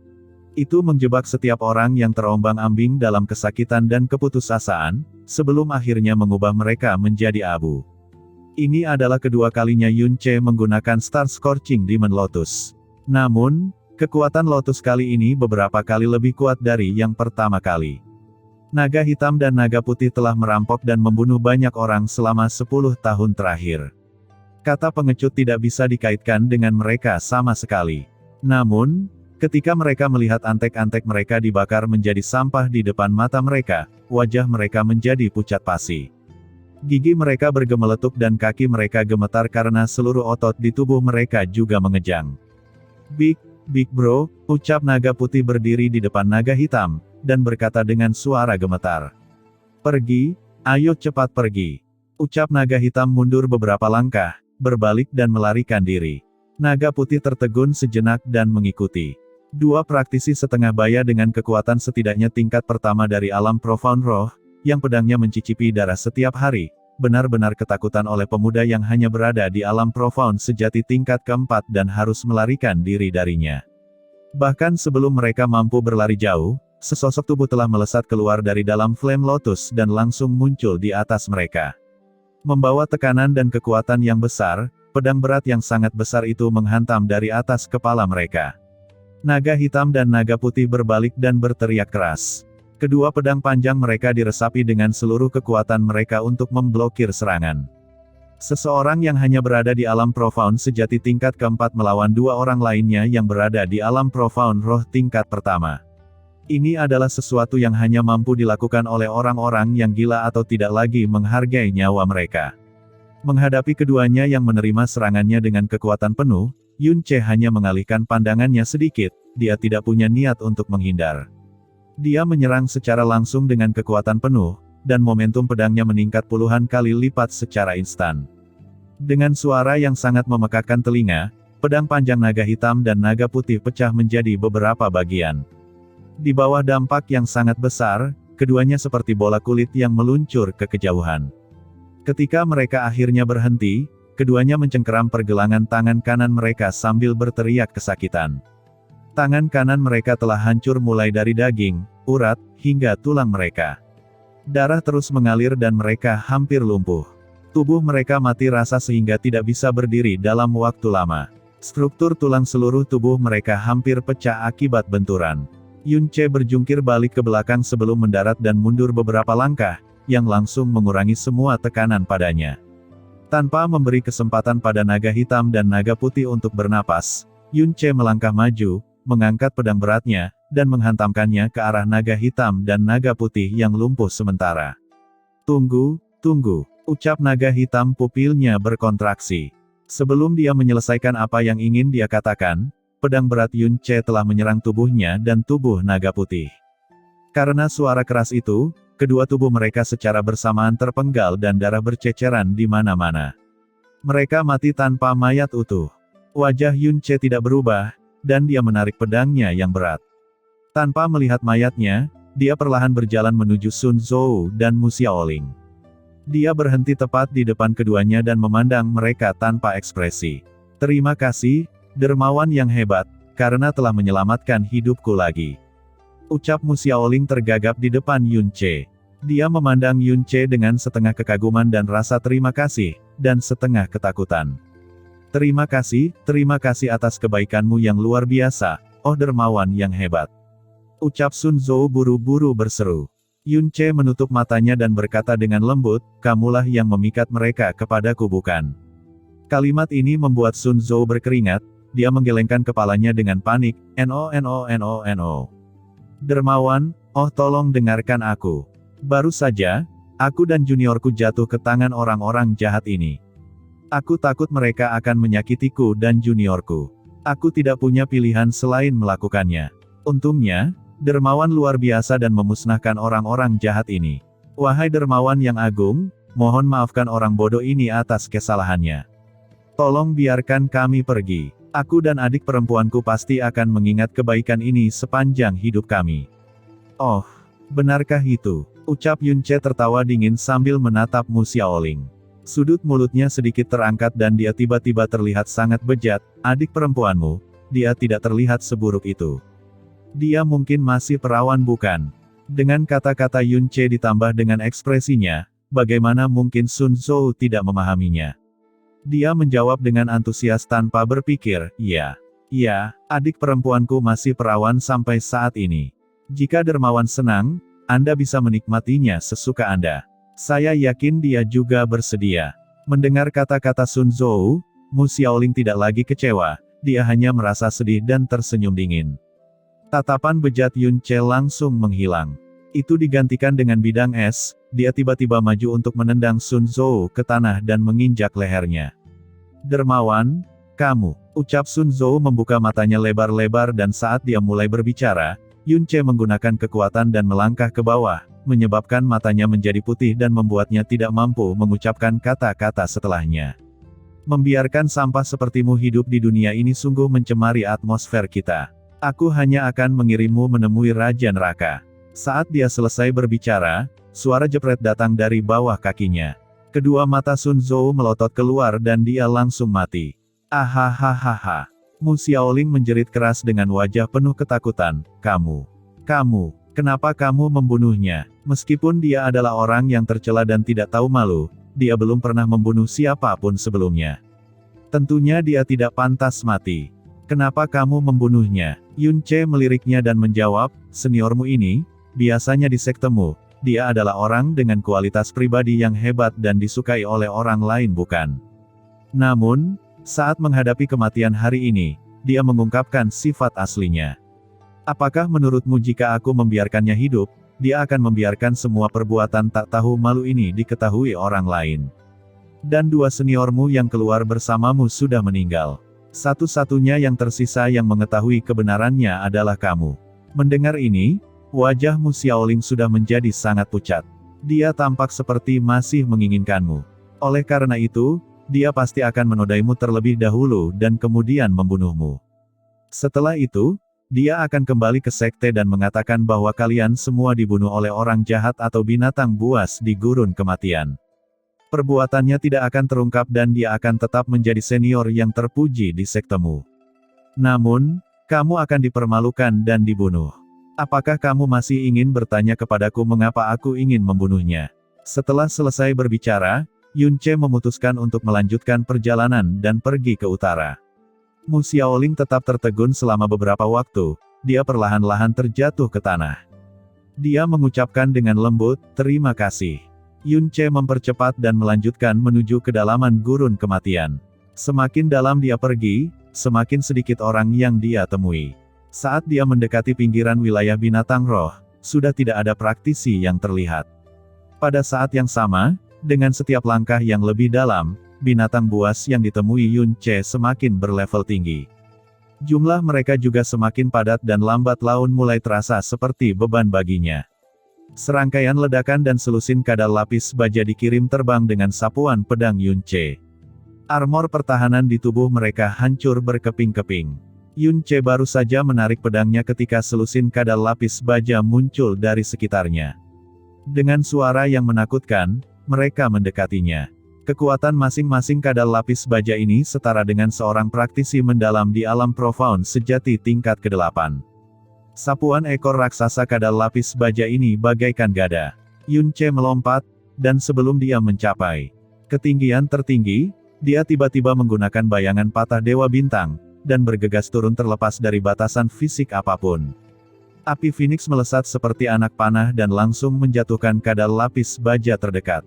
Itu menjebak setiap orang yang terombang-ambing dalam kesakitan dan keputusasaan, sebelum akhirnya mengubah mereka menjadi abu. Ini adalah kedua kalinya Yun Ce menggunakan Star Scorching Demon Lotus. Namun, kekuatan Lotus kali ini beberapa kali lebih kuat dari yang pertama kali. Naga hitam dan naga putih telah merampok dan membunuh banyak orang selama 10 tahun terakhir. Kata pengecut tidak bisa dikaitkan dengan mereka sama sekali. Namun, ketika mereka melihat antek-antek mereka dibakar menjadi sampah di depan mata mereka, wajah mereka menjadi pucat pasi. Gigi mereka bergemeletuk dan kaki mereka gemetar karena seluruh otot di tubuh mereka juga mengejang. Big Bro, ucap naga putih berdiri di depan naga hitam, dan berkata dengan suara gemetar. Pergi, ayo cepat pergi. Ucap naga hitam mundur beberapa langkah, berbalik dan melarikan diri. Naga putih tertegun sejenak dan mengikuti. Dua praktisi setengah baya dengan kekuatan setidaknya tingkat pertama dari alam Profound Roh, yang pedangnya mencicipi darah setiap hari, benar-benar ketakutan oleh pemuda yang hanya berada di alam Profound sejati tingkat keempat dan harus melarikan diri darinya. Bahkan sebelum mereka mampu berlari jauh, sesosok tubuh telah melesat keluar dari dalam Flame Lotus dan langsung muncul di atas mereka. Membawa tekanan dan kekuatan yang besar, pedang berat yang sangat besar itu menghantam dari atas kepala mereka. Naga hitam dan naga putih berbalik dan berteriak keras. Kedua pedang panjang mereka diresapi dengan seluruh kekuatan mereka untuk memblokir serangan. Seseorang yang hanya berada di alam Profound sejati tingkat keempat melawan dua orang lainnya yang berada di alam Profound Roh tingkat pertama. Ini adalah sesuatu yang hanya mampu dilakukan oleh orang-orang yang gila atau tidak lagi menghargai nyawa mereka. Menghadapi keduanya yang menerima serangannya dengan kekuatan penuh, Yun Ce hanya mengalihkan pandangannya sedikit, dia tidak punya niat untuk menghindar. Dia menyerang secara langsung dengan kekuatan penuh, dan momentum pedangnya meningkat puluhan kali lipat secara instan. Dengan suara yang sangat memekakkan telinga, pedang panjang naga hitam dan naga putih pecah menjadi beberapa bagian. Di bawah dampak yang sangat besar, keduanya seperti bola kulit yang meluncur ke kejauhan. Ketika mereka akhirnya berhenti, keduanya mencengkeram pergelangan tangan kanan mereka sambil berteriak kesakitan. Tangan kanan mereka telah hancur mulai dari daging, urat, hingga tulang mereka. Darah terus mengalir dan mereka hampir lumpuh. Tubuh mereka mati rasa sehingga tidak bisa berdiri dalam waktu lama. Struktur tulang seluruh tubuh mereka hampir pecah akibat benturan. Yun Ce berjungkir balik ke belakang sebelum mendarat dan mundur beberapa langkah, yang langsung mengurangi semua tekanan padanya. Tanpa memberi kesempatan pada naga hitam dan naga putih untuk bernapas, Yun Ce melangkah maju, mengangkat pedang beratnya, dan menghantamkannya ke arah naga hitam dan naga putih yang lumpuh sementara. Tunggu, ucap naga hitam pupilnya berkontraksi. Sebelum dia menyelesaikan apa yang ingin dia katakan, pedang berat Yun Ce telah menyerang tubuhnya dan tubuh naga putih. Karena suara keras itu, kedua tubuh mereka secara bersamaan terpenggal dan darah berceceran di mana-mana. Mereka mati tanpa mayat utuh. Wajah Yun Ce tidak berubah, dan dia menarik pedangnya yang berat. Tanpa melihat mayatnya, dia perlahan berjalan menuju Sun Zhou dan Mu Xiaoling. Dia berhenti tepat di depan keduanya dan memandang mereka tanpa ekspresi. Terima kasih, dermawan yang hebat, karena telah menyelamatkan hidupku lagi. Ucap Mu Xiaoling tergagap di depan Yun Ce. Dia memandang Yun Ce dengan setengah kekaguman dan rasa terima kasih, dan setengah ketakutan. Terima kasih atas kebaikanmu yang luar biasa, oh dermawan yang hebat. Ucap Sun Zhou buru-buru berseru. Yun Ce menutup matanya dan berkata dengan lembut, kamulah yang memikat mereka kepadaku bukan? Kalimat ini membuat Sun Zhou berkeringat, dia menggelengkan kepalanya dengan panik, no. Dermawan, oh tolong dengarkan aku. Baru saja, aku dan juniorku jatuh ke tangan orang-orang jahat ini. Aku takut mereka akan menyakitiku dan juniorku. Aku tidak punya pilihan selain melakukannya. Untungnya, dermawan luar biasa dan memusnahkan orang-orang jahat ini. Wahai dermawan yang agung, mohon maafkan orang bodoh ini atas kesalahannya. Tolong biarkan kami pergi. Aku dan adik perempuanku pasti akan mengingat kebaikan ini sepanjang hidup kami. Oh, benarkah itu? Ucap Yun Ce tertawa dingin sambil menatap Mu Xiaoling. Sudut mulutnya sedikit terangkat dan dia tiba-tiba terlihat sangat bejat, adik perempuanmu, dia tidak terlihat seburuk itu. Dia mungkin masih perawan bukan? Dengan kata-kata Yun Ce ditambah dengan ekspresinya, bagaimana mungkin Sun Zhou tidak memahaminya? Dia menjawab dengan antusias tanpa berpikir, iya. Iya, adik perempuanku masih perawan sampai saat ini. Jika dermawan senang, Anda bisa menikmatinya sesuka Anda. Saya yakin dia juga bersedia. Mendengar kata-kata Sun Zhou, Mu Xiaoling tidak lagi kecewa, dia hanya merasa sedih dan tersenyum dingin. Tatapan bejat Yun Ce langsung menghilang. Itu digantikan dengan bidang es, dia tiba-tiba maju untuk menendang Sun Zhou ke tanah dan menginjak lehernya. Dermawan, kamu, ucap Sun Zhou membuka matanya lebar-lebar dan saat dia mulai berbicara, Yun Ce menggunakan kekuatan dan melangkah ke bawah, menyebabkan matanya menjadi putih dan membuatnya tidak mampu mengucapkan kata-kata setelahnya. Membiarkan sampah sepertimu hidup di dunia ini sungguh mencemari atmosfer kita. Aku hanya akan mengirimmu menemui Raja Neraka. Saat dia selesai berbicara, suara jepret datang dari bawah kakinya. Kedua mata Sun Zhou melotot keluar dan dia langsung mati. Ahahaha. Mu Xiaoling menjerit keras dengan wajah penuh ketakutan. Kamu, kenapa kamu membunuhnya? Meskipun dia adalah orang yang tercela dan tidak tahu malu, dia belum pernah membunuh siapapun sebelumnya. Tentunya dia tidak pantas mati. Kenapa kamu membunuhnya? Yun Ce meliriknya dan menjawab, seniormu ini, biasanya di sektemu, dia adalah orang dengan kualitas pribadi yang hebat dan disukai oleh orang lain bukan? Namun, saat menghadapi kematian hari ini, dia mengungkapkan sifat aslinya. Apakah menurutmu jika aku membiarkannya hidup, dia akan membiarkan semua perbuatan tak tahu malu ini diketahui orang lain? Dan dua seniormu yang keluar bersamamu sudah meninggal. Satu-satunya yang tersisa yang mengetahui kebenarannya adalah kamu. Mendengar ini, wajah Mu Xiaoling sudah menjadi sangat pucat. Dia tampak seperti masih menginginkanmu. Oleh karena itu, dia pasti akan menodaimu terlebih dahulu dan kemudian membunuhmu. Setelah itu, dia akan kembali ke sekte dan mengatakan bahwa kalian semua dibunuh oleh orang jahat atau binatang buas di gurun kematian. Perbuatannya tidak akan terungkap dan dia akan tetap menjadi senior yang terpuji di sektemu. Namun, kamu akan dipermalukan dan dibunuh. Apakah kamu masih ingin bertanya kepadaku mengapa aku ingin membunuhnya? Setelah selesai berbicara, Yun Ce memutuskan untuk melanjutkan perjalanan dan pergi ke utara. Mu Xiaoling tetap tertegun selama beberapa waktu, dia perlahan-lahan terjatuh ke tanah. Dia mengucapkan dengan lembut, terima kasih. Yun Ce mempercepat dan melanjutkan menuju kedalaman gurun kematian. Semakin dalam dia pergi, semakin sedikit orang yang dia temui. Saat dia mendekati pinggiran wilayah binatang roh, sudah tidak ada praktisi yang terlihat. Pada saat yang sama, dengan setiap langkah yang lebih dalam, binatang buas yang ditemui Yun Ce semakin berlevel tinggi. Jumlah mereka juga semakin padat dan lambat laun mulai terasa seperti beban baginya. Serangkaian ledakan dan selusin kadal lapis baja dikirim terbang dengan sapuan pedang Yun Ce. Armor pertahanan di tubuh mereka hancur berkeping-keping. Yun Ce baru saja menarik pedangnya ketika selusin kadal lapis baja muncul dari sekitarnya. Dengan suara yang menakutkan, mereka mendekatinya. Kekuatan masing-masing kadal lapis baja ini setara dengan seorang praktisi mendalam di alam profound sejati tingkat ke-8. Sapuan ekor raksasa kadal lapis baja ini bagaikan gada. Yun Ce melompat, dan sebelum dia mencapai ketinggian tertinggi, dia tiba-tiba menggunakan bayangan patah Dewa Bintang, dan bergegas turun terlepas dari batasan fisik apapun. Api Phoenix melesat seperti anak panah dan langsung menjatuhkan kadal lapis baja terdekat.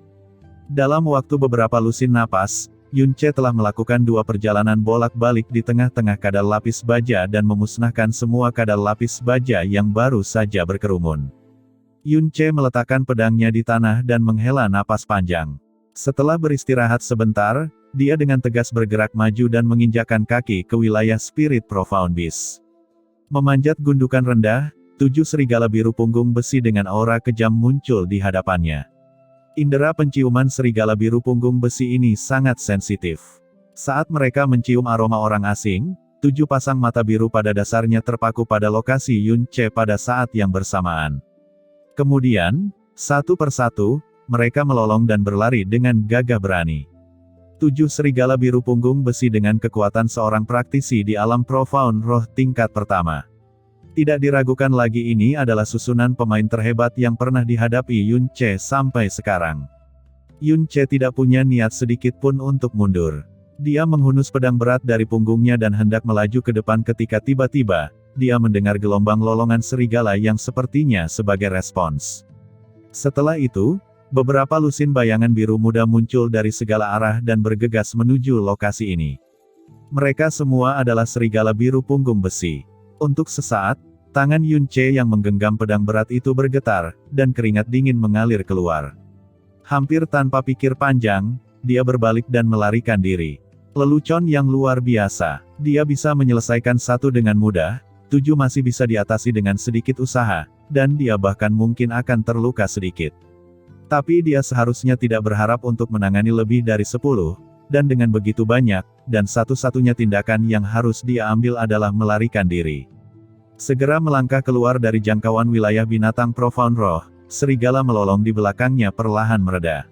Dalam waktu beberapa lusin napas, Yun Ce telah melakukan 2 perjalanan bolak-balik di tengah-tengah kadal lapis baja dan memusnahkan semua kadal lapis baja yang baru saja berkerumun. Yun Ce meletakkan pedangnya di tanah dan menghela napas panjang. Setelah beristirahat sebentar, dia dengan tegas bergerak maju dan menginjakkan kaki ke wilayah Spirit Profound Beast. Memanjat gundukan rendah, 7 serigala biru punggung besi dengan aura kejam muncul di hadapannya. Indera penciuman serigala biru punggung besi ini sangat sensitif. Saat mereka mencium aroma orang asing, 7 pasang mata biru pada dasarnya terpaku pada lokasi Yun Ce pada saat yang bersamaan. Kemudian, satu persatu, mereka melolong dan berlari dengan gagah berani. 7 serigala biru punggung besi dengan kekuatan seorang praktisi di alam profound roh tingkat pertama. Tidak diragukan lagi ini adalah susunan pemain terhebat yang pernah dihadapi Yun Ce sampai sekarang. Yun Ce tidak punya niat sedikit pun untuk mundur. Dia menghunus pedang berat dari punggungnya dan hendak melaju ke depan ketika tiba-tiba, dia mendengar gelombang lolongan serigala yang sepertinya sebagai respons. Setelah itu, beberapa lusin bayangan biru muda muncul dari segala arah dan bergegas menuju lokasi ini. Mereka semua adalah serigala biru punggung besi. Untuk sesaat, tangan Yun Ce yang menggenggam pedang berat itu bergetar, dan keringat dingin mengalir keluar. Hampir tanpa pikir panjang, dia berbalik dan melarikan diri. Lelucon yang luar biasa. Dia bisa menyelesaikan 1 dengan mudah, 7 masih bisa diatasi dengan sedikit usaha, dan dia bahkan mungkin akan terluka sedikit. Tapi dia seharusnya tidak berharap untuk menangani lebih dari 10, dan dengan begitu banyak, dan satu-satunya tindakan yang harus dia ambil adalah melarikan diri. Segera melangkah keluar dari jangkauan wilayah binatang Profound Roh, serigala melolong di belakangnya perlahan mereda.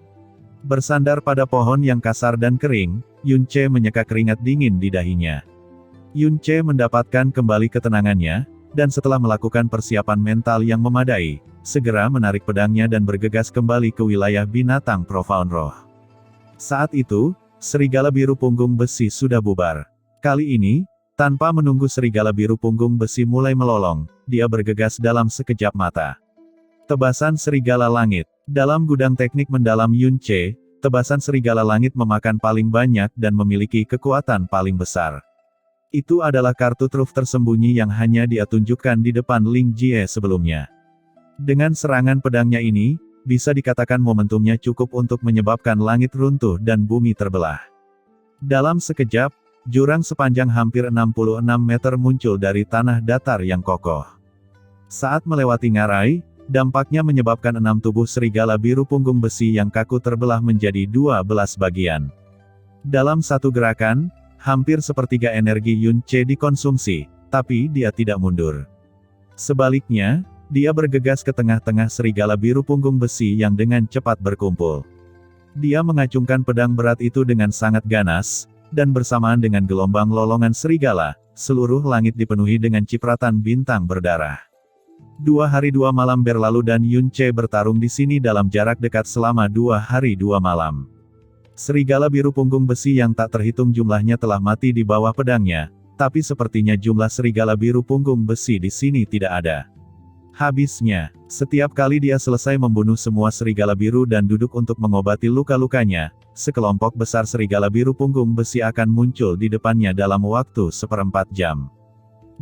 Bersandar pada pohon yang kasar dan kering, Yun Ce menyeka keringat dingin di dahinya. Yun Ce mendapatkan kembali ketenangannya, dan setelah melakukan persiapan mental yang memadai, segera menarik pedangnya dan bergegas kembali ke wilayah binatang Profound Roh. Saat itu, serigala biru punggung besi sudah bubar. Kali ini, tanpa menunggu serigala biru punggung besi mulai melolong, dia bergegas dalam sekejap mata. Tebasan serigala langit. Dalam gudang teknik mendalam Yun Ce, tebasan serigala langit memakan paling banyak dan memiliki kekuatan paling besar. Itu adalah kartu truf tersembunyi yang hanya dia tunjukkan di depan Ling Jie sebelumnya. Dengan serangan pedangnya ini, bisa dikatakan momentumnya cukup untuk menyebabkan langit runtuh dan bumi terbelah. Dalam sekejap, jurang sepanjang hampir 66 meter muncul dari tanah datar yang kokoh. Saat melewati ngarai, dampaknya menyebabkan 6 tubuh serigala biru punggung besi yang kaku terbelah menjadi 12 bagian. Dalam satu gerakan, hampir sepertiga energi Yun Ce dikonsumsi, tapi dia tidak mundur. Sebaliknya, dia bergegas ke tengah-tengah serigala biru punggung besi yang dengan cepat berkumpul. Dia mengacungkan pedang berat itu dengan sangat ganas, dan bersamaan dengan gelombang lolongan serigala, seluruh langit dipenuhi dengan cipratan bintang berdarah. 2 hari 2 malam berlalu dan Yun Ce bertarung di sini dalam jarak dekat selama 2 hari 2 malam. Serigala biru punggung besi yang tak terhitung jumlahnya telah mati di bawah pedangnya, tapi sepertinya jumlah serigala biru punggung besi di sini tidak ada. Habisnya, setiap kali dia selesai membunuh semua serigala biru dan duduk untuk mengobati luka-lukanya, sekelompok besar serigala biru punggung besi akan muncul di depannya dalam waktu 1/4 jam.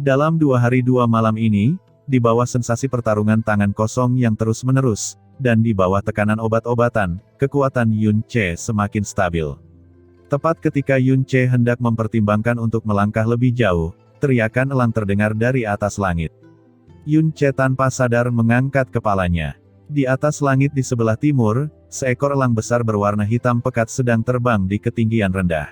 Dalam 2 hari 2 malam ini, di bawah sensasi pertarungan tangan kosong yang terus-menerus, dan di bawah tekanan obat-obatan, kekuatan Yun Ce semakin stabil. Tepat ketika Yun Ce hendak mempertimbangkan untuk melangkah lebih jauh, teriakan elang terdengar dari atas langit. Yun Ce tanpa sadar mengangkat kepalanya. Di atas langit di sebelah timur, seekor elang besar berwarna hitam pekat sedang terbang di ketinggian rendah.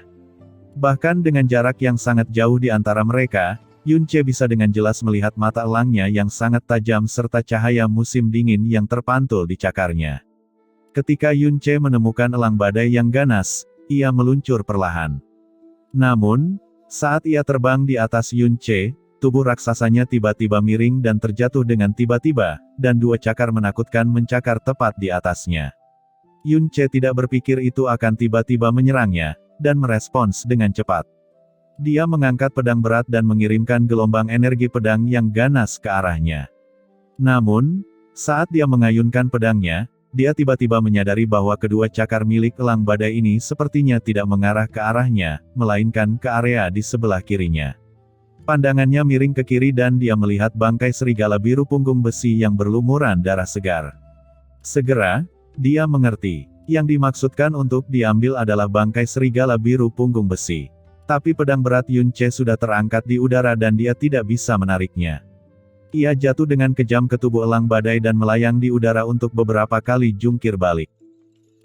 Bahkan dengan jarak yang sangat jauh di antara mereka, Yun Ce bisa dengan jelas melihat mata elangnya yang sangat tajam serta cahaya musim dingin yang terpantul di cakarnya. Ketika Yun Ce menemukan elang badai yang ganas, ia meluncur perlahan. Namun, saat ia terbang di atas Yun Ce, tubuh raksasanya tiba-tiba miring dan terjatuh dengan tiba-tiba, dan 2 cakar menakutkan mencakar tepat di atasnya. Yun Ce tidak berpikir itu akan tiba-tiba menyerangnya, dan merespons dengan cepat. Dia mengangkat pedang berat dan mengirimkan gelombang energi pedang yang ganas ke arahnya. Namun, saat dia mengayunkan pedangnya, dia tiba-tiba menyadari bahwa kedua cakar milik elang badai ini sepertinya tidak mengarah ke arahnya, melainkan ke area di sebelah kirinya. Pandangannya miring ke kiri dan dia melihat bangkai serigala biru punggung besi yang berlumuran darah segar. Segera, dia mengerti, yang dimaksudkan untuk diambil adalah bangkai serigala biru punggung besi. Tapi pedang berat Yun Ce sudah terangkat di udara dan dia tidak bisa menariknya. Ia jatuh dengan kejam ke tubuh elang badai dan melayang di udara untuk beberapa kali jungkir balik.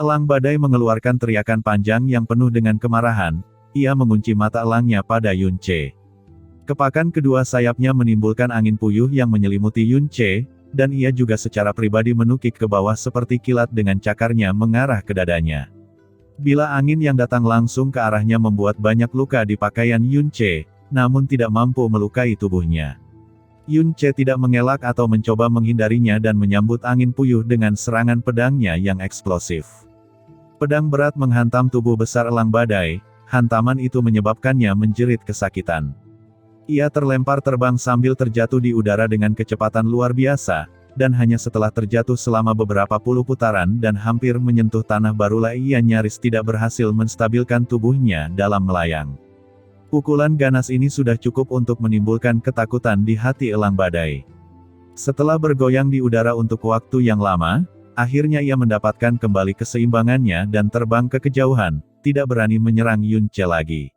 Elang badai mengeluarkan teriakan panjang yang penuh dengan kemarahan, ia mengunci mata elangnya pada Yun Ce. Kepakan kedua sayapnya menimbulkan angin puyuh yang menyelimuti Yun Ce, dan ia juga secara pribadi menukik ke bawah seperti kilat dengan cakarnya mengarah ke dadanya. Bila angin yang datang langsung ke arahnya membuat banyak luka di pakaian Yun Ce, namun tidak mampu melukai tubuhnya. Yun Ce tidak mengelak atau mencoba menghindarinya dan menyambut angin puyuh dengan serangan pedangnya yang eksplosif. Pedang berat menghantam tubuh besar elang badai, hantaman itu menyebabkannya menjerit kesakitan. Ia terlempar terbang sambil terjatuh di udara dengan kecepatan luar biasa, dan hanya setelah terjatuh selama beberapa puluh putaran dan hampir menyentuh tanah barulah ia nyaris tidak berhasil menstabilkan tubuhnya dalam melayang. Pukulan ganas ini sudah cukup untuk menimbulkan ketakutan di hati elang badai. Setelah bergoyang di udara untuk waktu yang lama, akhirnya ia mendapatkan kembali keseimbangannya dan terbang ke kejauhan, tidak berani menyerang Yun Ce lagi.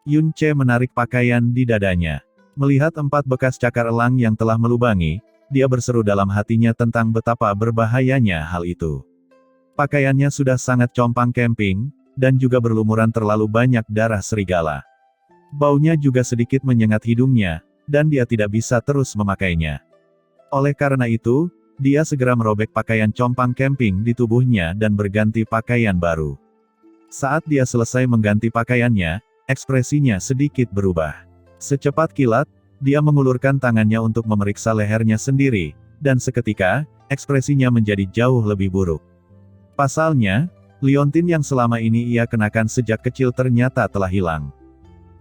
Yun Ce menarik pakaian di dadanya. Melihat 4 bekas cakar elang yang telah melubangi, dia berseru dalam hatinya tentang betapa berbahayanya hal itu. Pakaiannya sudah sangat compang camping, dan juga berlumuran terlalu banyak darah serigala. Baunya juga sedikit menyengat hidungnya, dan dia tidak bisa terus memakainya. Oleh karena itu, dia segera merobek pakaian compang camping di tubuhnya dan berganti pakaian baru. Saat dia selesai mengganti pakaiannya, ekspresinya sedikit berubah. Secepat kilat, dia mengulurkan tangannya untuk memeriksa lehernya sendiri, dan seketika, ekspresinya menjadi jauh lebih buruk. Pasalnya, liontin yang selama ini ia kenakan sejak kecil ternyata telah hilang.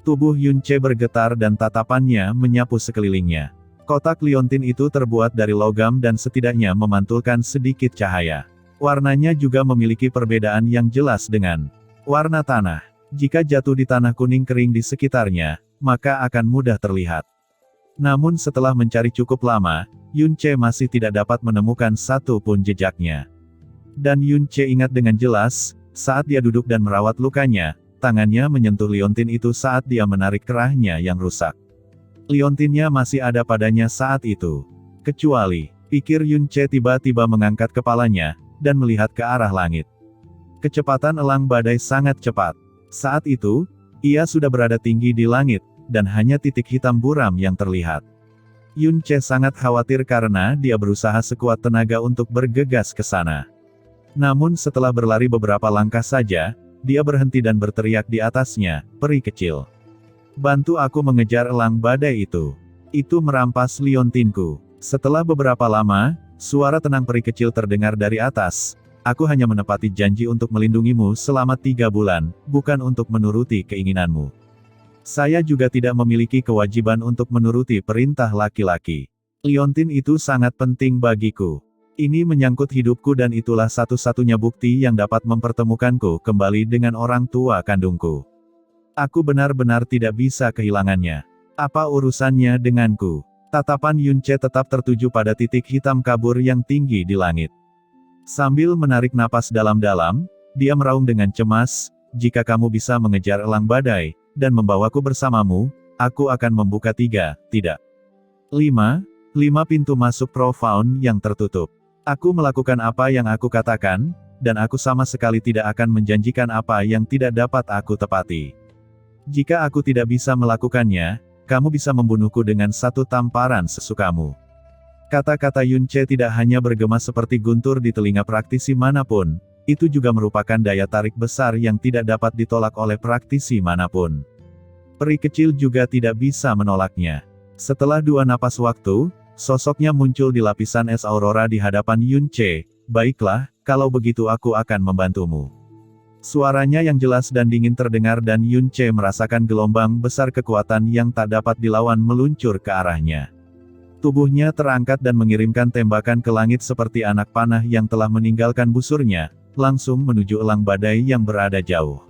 Tubuh Yun Ce bergetar dan tatapannya menyapu sekelilingnya. Kotak liontin itu terbuat dari logam dan setidaknya memantulkan sedikit cahaya. Warnanya juga memiliki perbedaan yang jelas dengan warna tanah. Jika jatuh di tanah kuning kering di sekitarnya, maka akan mudah terlihat. Namun setelah mencari cukup lama, Yun Ce masih tidak dapat menemukan satu pun jejaknya. Dan Yun Ce ingat dengan jelas, saat dia duduk dan merawat lukanya, tangannya menyentuh liontin itu saat dia menarik kerahnya yang rusak. Liontinnya masih ada padanya saat itu. Kecuali, pikir Yun Ce tiba-tiba mengangkat kepalanya, dan melihat ke arah langit. Kecepatan elang badai sangat cepat. Saat itu, ia sudah berada tinggi di langit, dan hanya titik hitam buram yang terlihat. Yun Ce sangat khawatir karena dia berusaha sekuat tenaga untuk bergegas ke sana. Namun setelah berlari beberapa langkah saja, dia berhenti dan berteriak di atasnya, "Peri kecil. Bantu aku mengejar elang badai itu. Itu merampas liontinku." Setelah beberapa lama, suara tenang peri kecil terdengar dari atas. "Aku hanya menepati janji untuk melindungimu selama 3 bulan, bukan untuk menuruti keinginanmu. Saya juga tidak memiliki kewajiban untuk menuruti perintah laki-laki. Liontin itu sangat penting bagiku. Ini menyangkut hidupku dan itulah satu-satunya bukti yang dapat mempertemukanku kembali dengan orang tua kandungku. Aku benar-benar tidak bisa kehilangannya. Apa urusannya denganku?" Tatapan Yun Ce tetap tertuju pada titik hitam kabur yang tinggi di langit. Sambil menarik napas dalam-dalam, dia meraung dengan cemas, "Jika kamu bisa mengejar elang badai, dan membawaku bersamamu, aku akan membuka 3, tidak 5 pintu masuk profound yang tertutup. Aku melakukan apa yang aku katakan, dan aku sama sekali tidak akan menjanjikan apa yang tidak dapat aku tepati. Jika aku tidak bisa melakukannya, kamu bisa membunuhku dengan 1 tamparan sesukamu." Kata-kata Yun Ce tidak hanya bergema seperti guntur di telinga praktisi manapun, itu juga merupakan daya tarik besar yang tidak dapat ditolak oleh praktisi manapun. Peri kecil juga tidak bisa menolaknya. Setelah 2 napas waktu, sosoknya muncul di lapisan es aurora di hadapan Yun Ce. "Baiklah, kalau begitu aku akan membantumu." Suaranya yang jelas dan dingin terdengar dan Yun Ce merasakan gelombang besar kekuatan yang tak dapat dilawan meluncur ke arahnya. Tubuhnya terangkat dan mengirimkan tembakan ke langit seperti anak panah yang telah meninggalkan busurnya, langsung menuju elang badai yang berada jauh.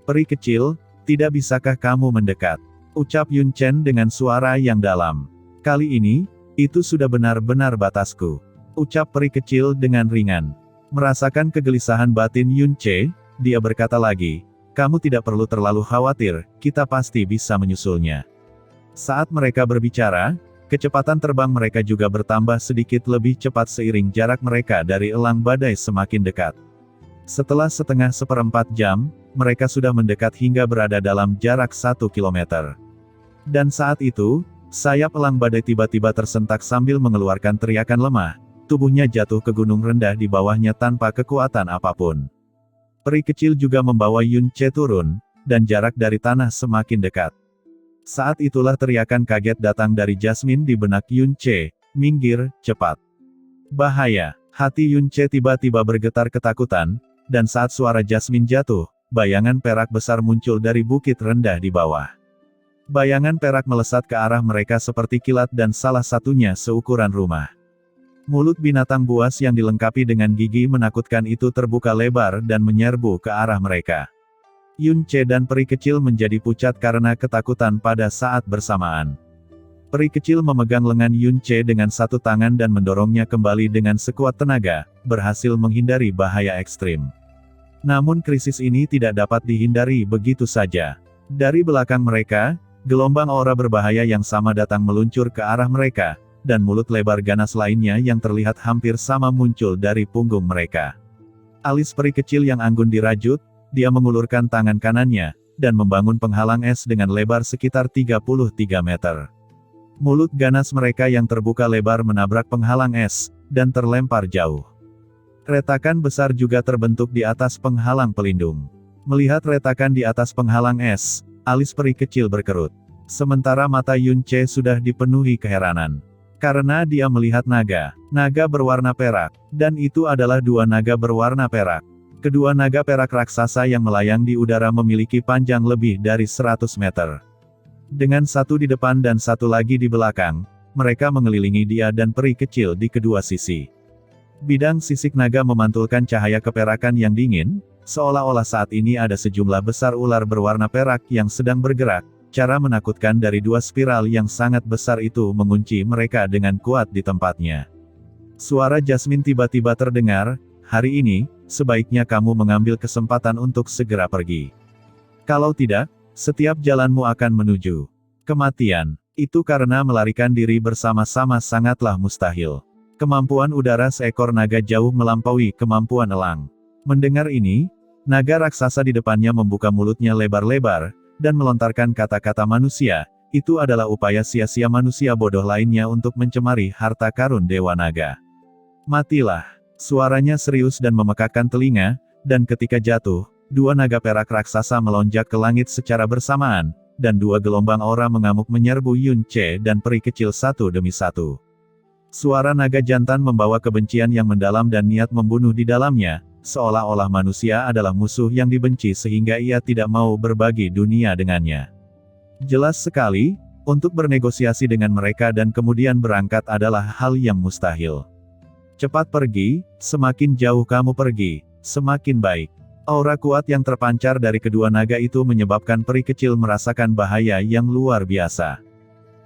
"Peri kecil, tidak bisakah kamu mendekat?" ucap Yun Chen dengan suara yang dalam. "Kali ini, itu sudah benar-benar batasku," ucap peri kecil dengan ringan. Merasakan kegelisahan batin Yun Ce, dia berkata lagi, "Kamu tidak perlu terlalu khawatir, kita pasti bisa menyusulnya." Saat mereka berbicara, kecepatan terbang mereka juga bertambah sedikit lebih cepat seiring jarak mereka dari elang badai semakin dekat. Setelah setengah seperempat jam, mereka sudah mendekat hingga berada dalam jarak 1 kilometer. Dan saat itu, sayap elang badai tiba-tiba tersentak sambil mengeluarkan teriakan lemah, tubuhnya jatuh ke gunung rendah di bawahnya tanpa kekuatan apapun. Peri kecil juga membawa Yun Ce turun, dan jarak dari tanah semakin dekat. Saat itulah teriakan kaget datang dari Jasmine di benak Yun Ce, "Minggir, cepat. Bahaya." Hati Yun Ce tiba-tiba bergetar ketakutan, dan saat suara Jasmine jatuh, bayangan perak besar muncul dari bukit rendah di bawah. Bayangan perak melesat ke arah mereka seperti kilat dan salah satunya seukuran rumah. Mulut binatang buas yang dilengkapi dengan gigi menakutkan itu terbuka lebar dan menyerbu ke arah mereka. Yun Ce dan peri kecil menjadi pucat karena ketakutan pada saat bersamaan. Peri kecil memegang lengan Yun Ce dengan satu tangan dan mendorongnya kembali dengan sekuat tenaga, berhasil menghindari bahaya ekstrim. Namun krisis ini tidak dapat dihindari begitu saja. Dari belakang mereka, gelombang aura berbahaya yang sama datang meluncur ke arah mereka, dan mulut lebar ganas lainnya yang terlihat hampir sama muncul dari punggung mereka. Alis peri kecil yang anggun dirajut, dia mengulurkan tangan kanannya, dan membangun penghalang es dengan lebar sekitar 33 meter. Mulut ganas mereka yang terbuka lebar menabrak penghalang es, dan terlempar jauh. Retakan besar juga terbentuk di atas penghalang pelindung. Melihat retakan di atas penghalang es, alis peri kecil berkerut. Sementara mata Yun Ce sudah dipenuhi keheranan. Karena dia melihat naga berwarna perak, dan itu adalah dua naga berwarna perak. Kedua naga perak raksasa yang melayang di udara memiliki panjang lebih dari 100 meter. Dengan satu di depan dan satu lagi di belakang, mereka mengelilingi dia dan peri kecil di kedua sisi. Bidang sisik naga memantulkan cahaya keperakan yang dingin, seolah-olah saat ini ada sejumlah besar ular berwarna perak yang sedang bergerak. Cara menakutkan dari dua spiral yang sangat besar itu mengunci mereka dengan kuat di tempatnya. Suara Jasmine tiba-tiba terdengar, "Hari ini, sebaiknya kamu mengambil kesempatan untuk segera pergi. Kalau tidak, setiap jalanmu akan menuju kematian. Itu karena melarikan diri bersama-sama sangatlah mustahil. Kemampuan udara seekor naga jauh melampaui kemampuan elang." Mendengar ini, naga raksasa di depannya membuka mulutnya lebar-lebar, dan melontarkan kata-kata manusia. Itu adalah upaya sia-sia manusia bodoh lainnya untuk mencemari harta karun Dewa Naga. "Matilah." Suaranya serius dan memekakkan telinga, dan ketika jatuh, dua naga perak raksasa melonjak ke langit secara bersamaan, dan dua gelombang aura mengamuk menyerbu Yun Ce dan peri kecil satu demi satu. Suara naga jantan membawa kebencian yang mendalam dan niat membunuh di dalamnya, seolah-olah manusia adalah musuh yang dibenci sehingga ia tidak mau berbagi dunia dengannya. Jelas sekali, untuk bernegosiasi dengan mereka dan kemudian berangkat adalah hal yang mustahil. "Cepat pergi, semakin jauh kamu pergi, semakin baik." Aura kuat yang terpancar dari kedua naga itu menyebabkan peri kecil merasakan bahaya yang luar biasa.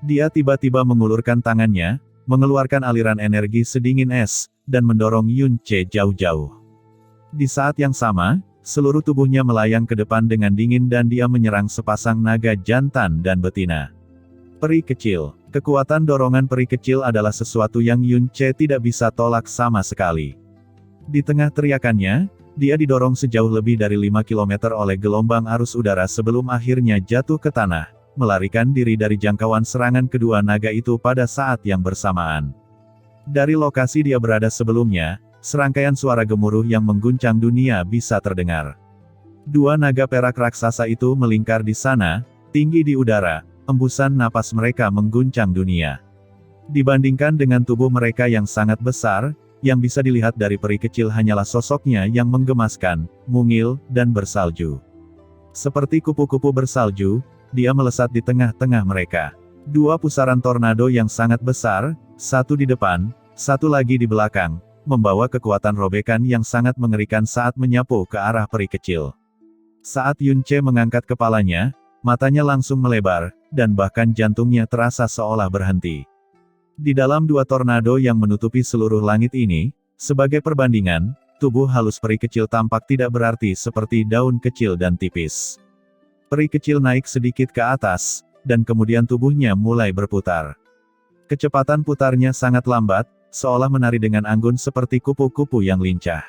Dia tiba-tiba mengulurkan tangannya, mengeluarkan aliran energi sedingin es, dan mendorong Yun Ce jauh-jauh. Di saat yang sama, seluruh tubuhnya melayang ke depan dengan dingin dan dia menyerang sepasang naga jantan dan betina. Peri kecil. Kekuatan dorongan peri kecil adalah sesuatu yang Yun Ce tidak bisa tolak sama sekali. Di tengah teriakannya, dia didorong sejauh lebih dari 5 km oleh gelombang arus udara sebelum akhirnya jatuh ke tanah, melarikan diri dari jangkauan serangan kedua naga itu pada saat yang bersamaan. Dari lokasi dia berada sebelumnya, serangkaian suara gemuruh yang mengguncang dunia bisa terdengar. Dua naga perak raksasa itu melingkar di sana, tinggi di udara. Embusan napas mereka mengguncang dunia. Dibandingkan dengan tubuh mereka yang sangat besar, yang bisa dilihat dari peri kecil hanyalah sosoknya yang menggemaskan, mungil, dan bersalju. Seperti kupu-kupu bersalju, dia melesat di tengah-tengah mereka. Dua pusaran tornado yang sangat besar, satu di depan, satu lagi di belakang, membawa kekuatan robekan yang sangat mengerikan saat menyapu ke arah peri kecil. Saat Yun Ce mengangkat kepalanya, matanya langsung melebar, dan bahkan jantungnya terasa seolah berhenti. Di dalam dua tornado yang menutupi seluruh langit ini, sebagai perbandingan, tubuh halus peri kecil tampak tidak berarti seperti daun kecil dan tipis. Peri kecil naik sedikit ke atas, dan kemudian tubuhnya mulai berputar. Kecepatan putarnya sangat lambat, seolah menari dengan anggun seperti kupu-kupu yang lincah.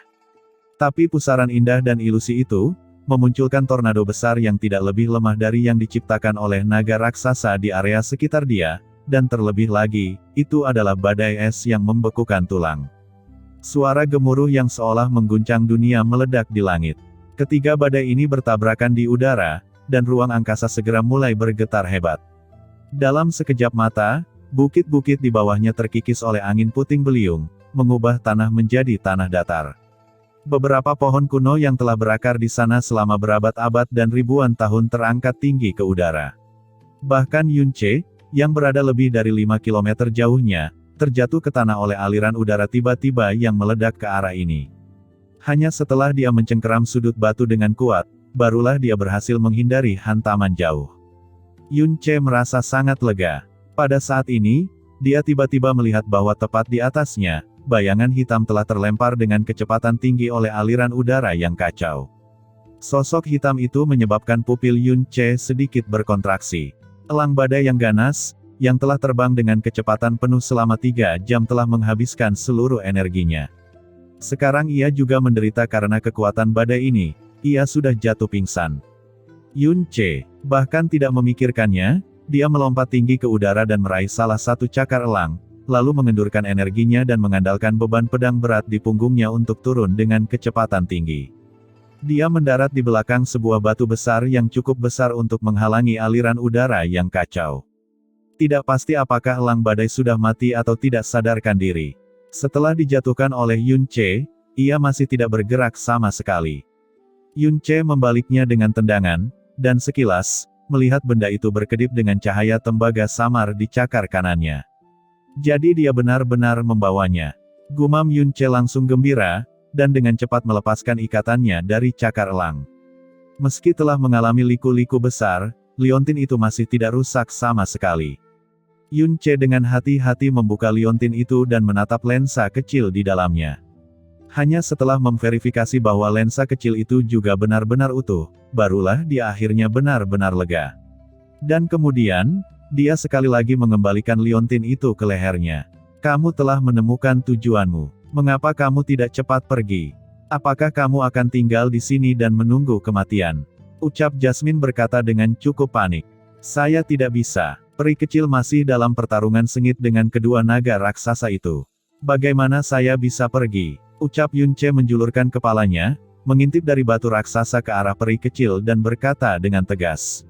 Tapi pusaran indah dan ilusi itu, memunculkan tornado besar yang tidak lebih lemah dari yang diciptakan oleh naga raksasa di area sekitar dia, dan terlebih lagi, itu adalah badai es yang membekukan tulang. Suara gemuruh yang seolah mengguncang dunia meledak di langit. Ketiga badai ini bertabrakan di udara, dan ruang angkasa segera mulai bergetar hebat. Dalam sekejap mata, bukit-bukit di bawahnya terkikis oleh angin puting beliung, mengubah tanah menjadi tanah datar. Beberapa pohon kuno yang telah berakar di sana selama berabad-abad dan ribuan tahun terangkat tinggi ke udara. Bahkan Yunce, yang berada lebih dari 5 kilometer jauhnya, terjatuh ke tanah oleh aliran udara tiba-tiba yang meledak ke arah ini. Hanya setelah dia mencengkeram sudut batu dengan kuat, barulah dia berhasil menghindari hantaman jauh. Yunce merasa sangat lega. Pada saat ini, dia tiba-tiba melihat bahwa tepat di atasnya, bayangan hitam telah terlempar dengan kecepatan tinggi oleh aliran udara yang kacau. Sosok hitam itu menyebabkan pupil Yunce sedikit berkontraksi. Elang badai yang ganas, yang telah terbang dengan kecepatan penuh selama 3 jam telah menghabiskan seluruh energinya. Sekarang ia juga menderita karena kekuatan badai ini, ia sudah jatuh pingsan. Yunce, bahkan tidak memikirkannya, dia melompat tinggi ke udara dan meraih salah satu cakar elang, lalu mengendurkan energinya dan mengandalkan beban pedang berat di punggungnya untuk turun dengan kecepatan tinggi. Dia mendarat di belakang sebuah batu besar yang cukup besar untuk menghalangi aliran udara yang kacau. Tidak pasti apakah elang badai sudah mati atau tidak sadarkan diri. Setelah dijatuhkan oleh Yunce, ia masih tidak bergerak sama sekali. Yunce membaliknya dengan tendangan, dan sekilas, melihat benda itu berkedip dengan cahaya tembaga samar di cakar kanannya. Jadi dia benar-benar membawanya. Gumam Yunce langsung gembira, dan dengan cepat melepaskan ikatannya dari cakar elang. Meski telah mengalami liku-liku besar, liontin itu masih tidak rusak sama sekali. Yunce dengan hati-hati membuka liontin itu dan menatap lensa kecil di dalamnya. Hanya setelah memverifikasi bahwa lensa kecil itu juga benar-benar utuh, barulah dia akhirnya benar-benar lega. Dan kemudian, dia sekali lagi mengembalikan liontin itu ke lehernya. Kamu telah menemukan tujuanmu. Mengapa kamu tidak cepat pergi? Apakah kamu akan tinggal di sini dan menunggu kematian? Ucap Jasmine berkata dengan cukup panik. Saya tidak bisa. Peri kecil masih dalam pertarungan sengit dengan kedua naga raksasa itu. Bagaimana saya bisa pergi? Ucap Yunce menjulurkan kepalanya, mengintip dari batu raksasa ke arah peri kecil dan berkata dengan tegas.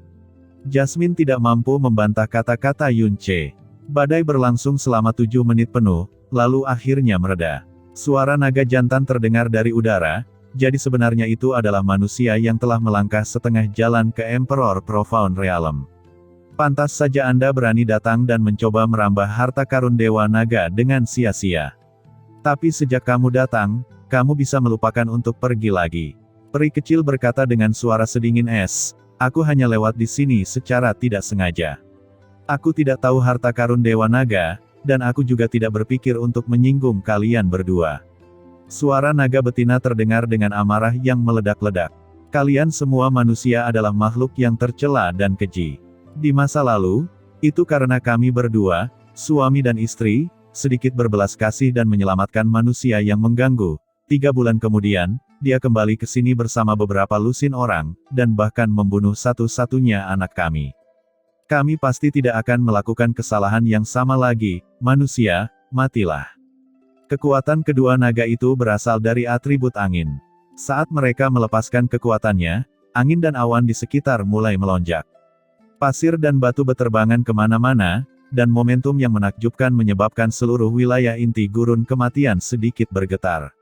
Jasmine tidak mampu membantah kata-kata Yunce. Badai berlangsung selama 7 menit penuh, lalu akhirnya mereda. Suara naga jantan terdengar dari udara, jadi sebenarnya itu adalah manusia yang telah melangkah setengah jalan ke Emperor Profound Realm. Pantas saja Anda berani datang dan mencoba merambah harta karun Dewa Naga dengan sia-sia. Tapi sejak kamu datang, kamu bisa melupakan untuk pergi lagi. Peri kecil berkata dengan suara sedingin es. Aku hanya lewat di sini secara tidak sengaja. Aku tidak tahu harta karun Dewa Naga, dan aku juga tidak berpikir untuk menyinggung kalian berdua. Suara naga betina terdengar dengan amarah yang meledak-ledak. Kalian semua manusia adalah makhluk yang tercela dan keji. Di masa lalu, itu karena kami berdua, suami dan istri, sedikit berbelas kasih dan menyelamatkan manusia yang mengganggu. 3 bulan kemudian, dia kembali ke sini bersama beberapa lusin orang, dan bahkan membunuh satu-satunya anak kami. Kami pasti tidak akan melakukan kesalahan yang sama lagi, manusia, matilah. Kekuatan kedua naga itu berasal dari atribut angin. Saat mereka melepaskan kekuatannya, angin dan awan di sekitar mulai melonjak. Pasir dan batu beterbangan kemana-mana, dan momentum yang menakjubkan menyebabkan seluruh wilayah inti gurun kematian sedikit bergetar.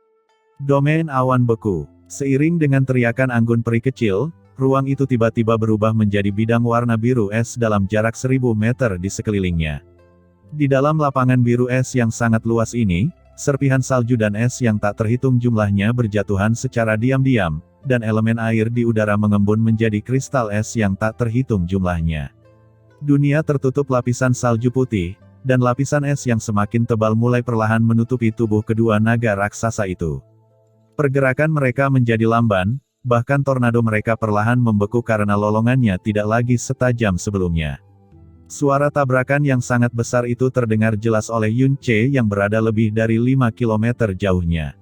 Domain awan beku. Seiring dengan teriakan anggun peri kecil, ruang itu tiba-tiba berubah menjadi bidang warna biru es dalam jarak 1000 meter di sekelilingnya. Di dalam lapangan biru es yang sangat luas ini, serpihan salju dan es yang tak terhitung jumlahnya berjatuhan secara diam-diam, dan elemen air di udara mengembun menjadi kristal es yang tak terhitung jumlahnya. Dunia tertutup lapisan salju putih, dan lapisan es yang semakin tebal mulai perlahan menutupi tubuh kedua naga raksasa itu. Pergerakan mereka menjadi lamban, bahkan tornado mereka perlahan membeku karena lolongannya tidak lagi setajam sebelumnya. Suara tabrakan yang sangat besar itu terdengar jelas oleh Yunce yang berada lebih dari 5 km jauhnya.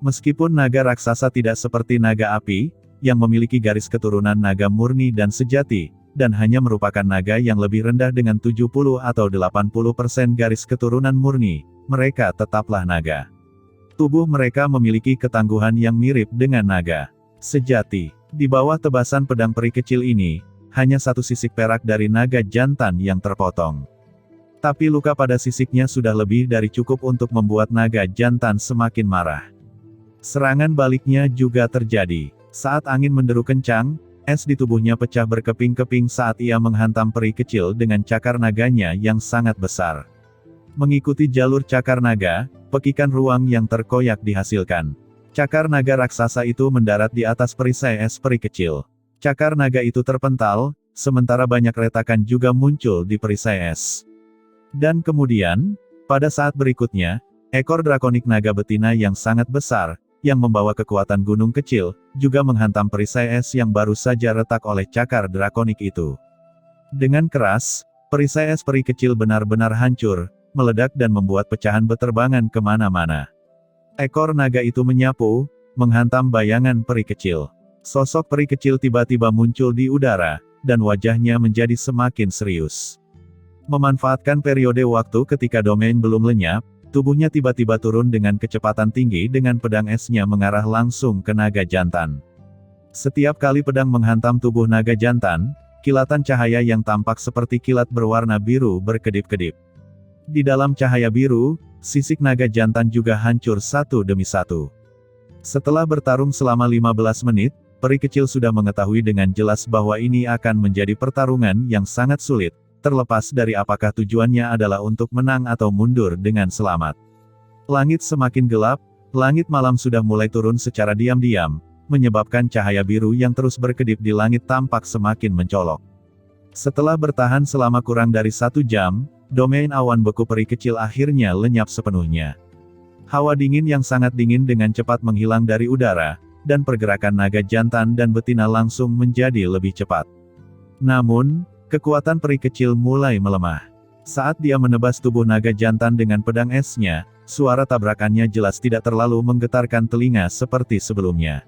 Meskipun naga raksasa tidak seperti naga api, yang memiliki garis keturunan naga murni dan sejati, dan hanya merupakan naga yang lebih rendah dengan 70 atau 80% garis keturunan murni, mereka tetaplah naga. Tubuh mereka memiliki ketangguhan yang mirip dengan naga sejati. Di bawah tebasan pedang peri kecil ini, hanya satu sisik perak dari naga jantan yang terpotong. Tapi luka pada sisiknya sudah lebih dari cukup untuk membuat naga jantan semakin marah. Serangan baliknya juga terjadi. Saat angin menderu kencang, es di tubuhnya pecah berkeping-keping saat ia menghantam peri kecil dengan cakar naganya yang sangat besar. Mengikuti jalur cakar naga, pekikan ruang yang terkoyak dihasilkan. Cakar naga raksasa itu mendarat di atas perisai es peri kecil. Cakar naga itu terpental, sementara banyak retakan juga muncul di perisai es. Dan kemudian, pada saat berikutnya, ekor drakonik naga betina yang sangat besar, yang membawa kekuatan gunung kecil, juga menghantam perisai es yang baru saja retak oleh cakar drakonik itu. Dengan keras, perisai es peri kecil benar-benar hancur, meledak dan membuat pecahan beterbangan kemana-mana. Ekor naga itu menyapu, menghantam bayangan peri kecil. Sosok peri kecil tiba-tiba muncul di udara, dan wajahnya menjadi semakin serius. Memanfaatkan periode waktu ketika domain belum lenyap, tubuhnya tiba-tiba turun dengan kecepatan tinggi dengan pedang esnya mengarah langsung ke naga jantan. Setiap kali pedang menghantam tubuh naga jantan, kilatan cahaya yang tampak seperti kilat berwarna biru berkedip-kedip. Di dalam cahaya biru, sisik naga jantan juga hancur satu demi satu. Setelah bertarung selama 15 menit, peri kecil sudah mengetahui dengan jelas bahwa ini akan menjadi pertarungan yang sangat sulit, terlepas dari apakah tujuannya adalah untuk menang atau mundur dengan selamat. Langit semakin gelap, langit malam sudah mulai turun secara diam-diam, menyebabkan cahaya biru yang terus berkedip di langit tampak semakin mencolok. Setelah bertahan selama kurang dari 1 jam, domain awan beku peri kecil akhirnya lenyap sepenuhnya. Hawa dingin yang sangat dingin dengan cepat menghilang dari udara, dan pergerakan naga jantan dan betina langsung menjadi lebih cepat. Namun, kekuatan peri kecil mulai melemah. Saat dia menebas tubuh naga jantan dengan pedang esnya, suara tabrakannya jelas tidak terlalu menggetarkan telinga seperti sebelumnya.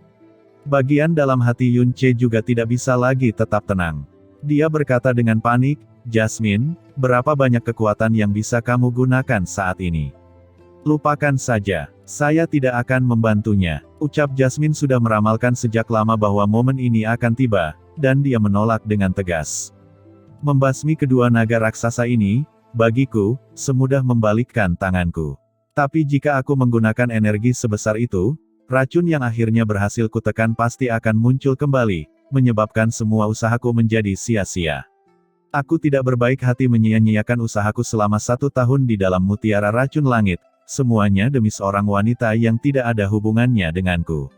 Bagian dalam hati Yun Ce juga tidak bisa lagi tetap tenang. Dia berkata dengan panik, "Jasmine, berapa banyak kekuatan yang bisa kamu gunakan saat ini? Lupakan saja, saya tidak akan membantunya." Ucap Jasmine sudah meramalkan sejak lama bahwa momen ini akan tiba, dan dia menolak dengan tegas. Membasmi kedua naga raksasa ini, bagiku, semudah membalikkan tanganku. Tapi jika aku menggunakan energi sebesar itu, racun yang akhirnya berhasil kutekan pasti akan muncul kembali, menyebabkan semua usahaku menjadi sia-sia. Aku tidak berbaik hati menyia-nyiakan usahaku selama 1 tahun di dalam mutiara racun langit, semuanya demi seorang wanita yang tidak ada hubungannya denganku.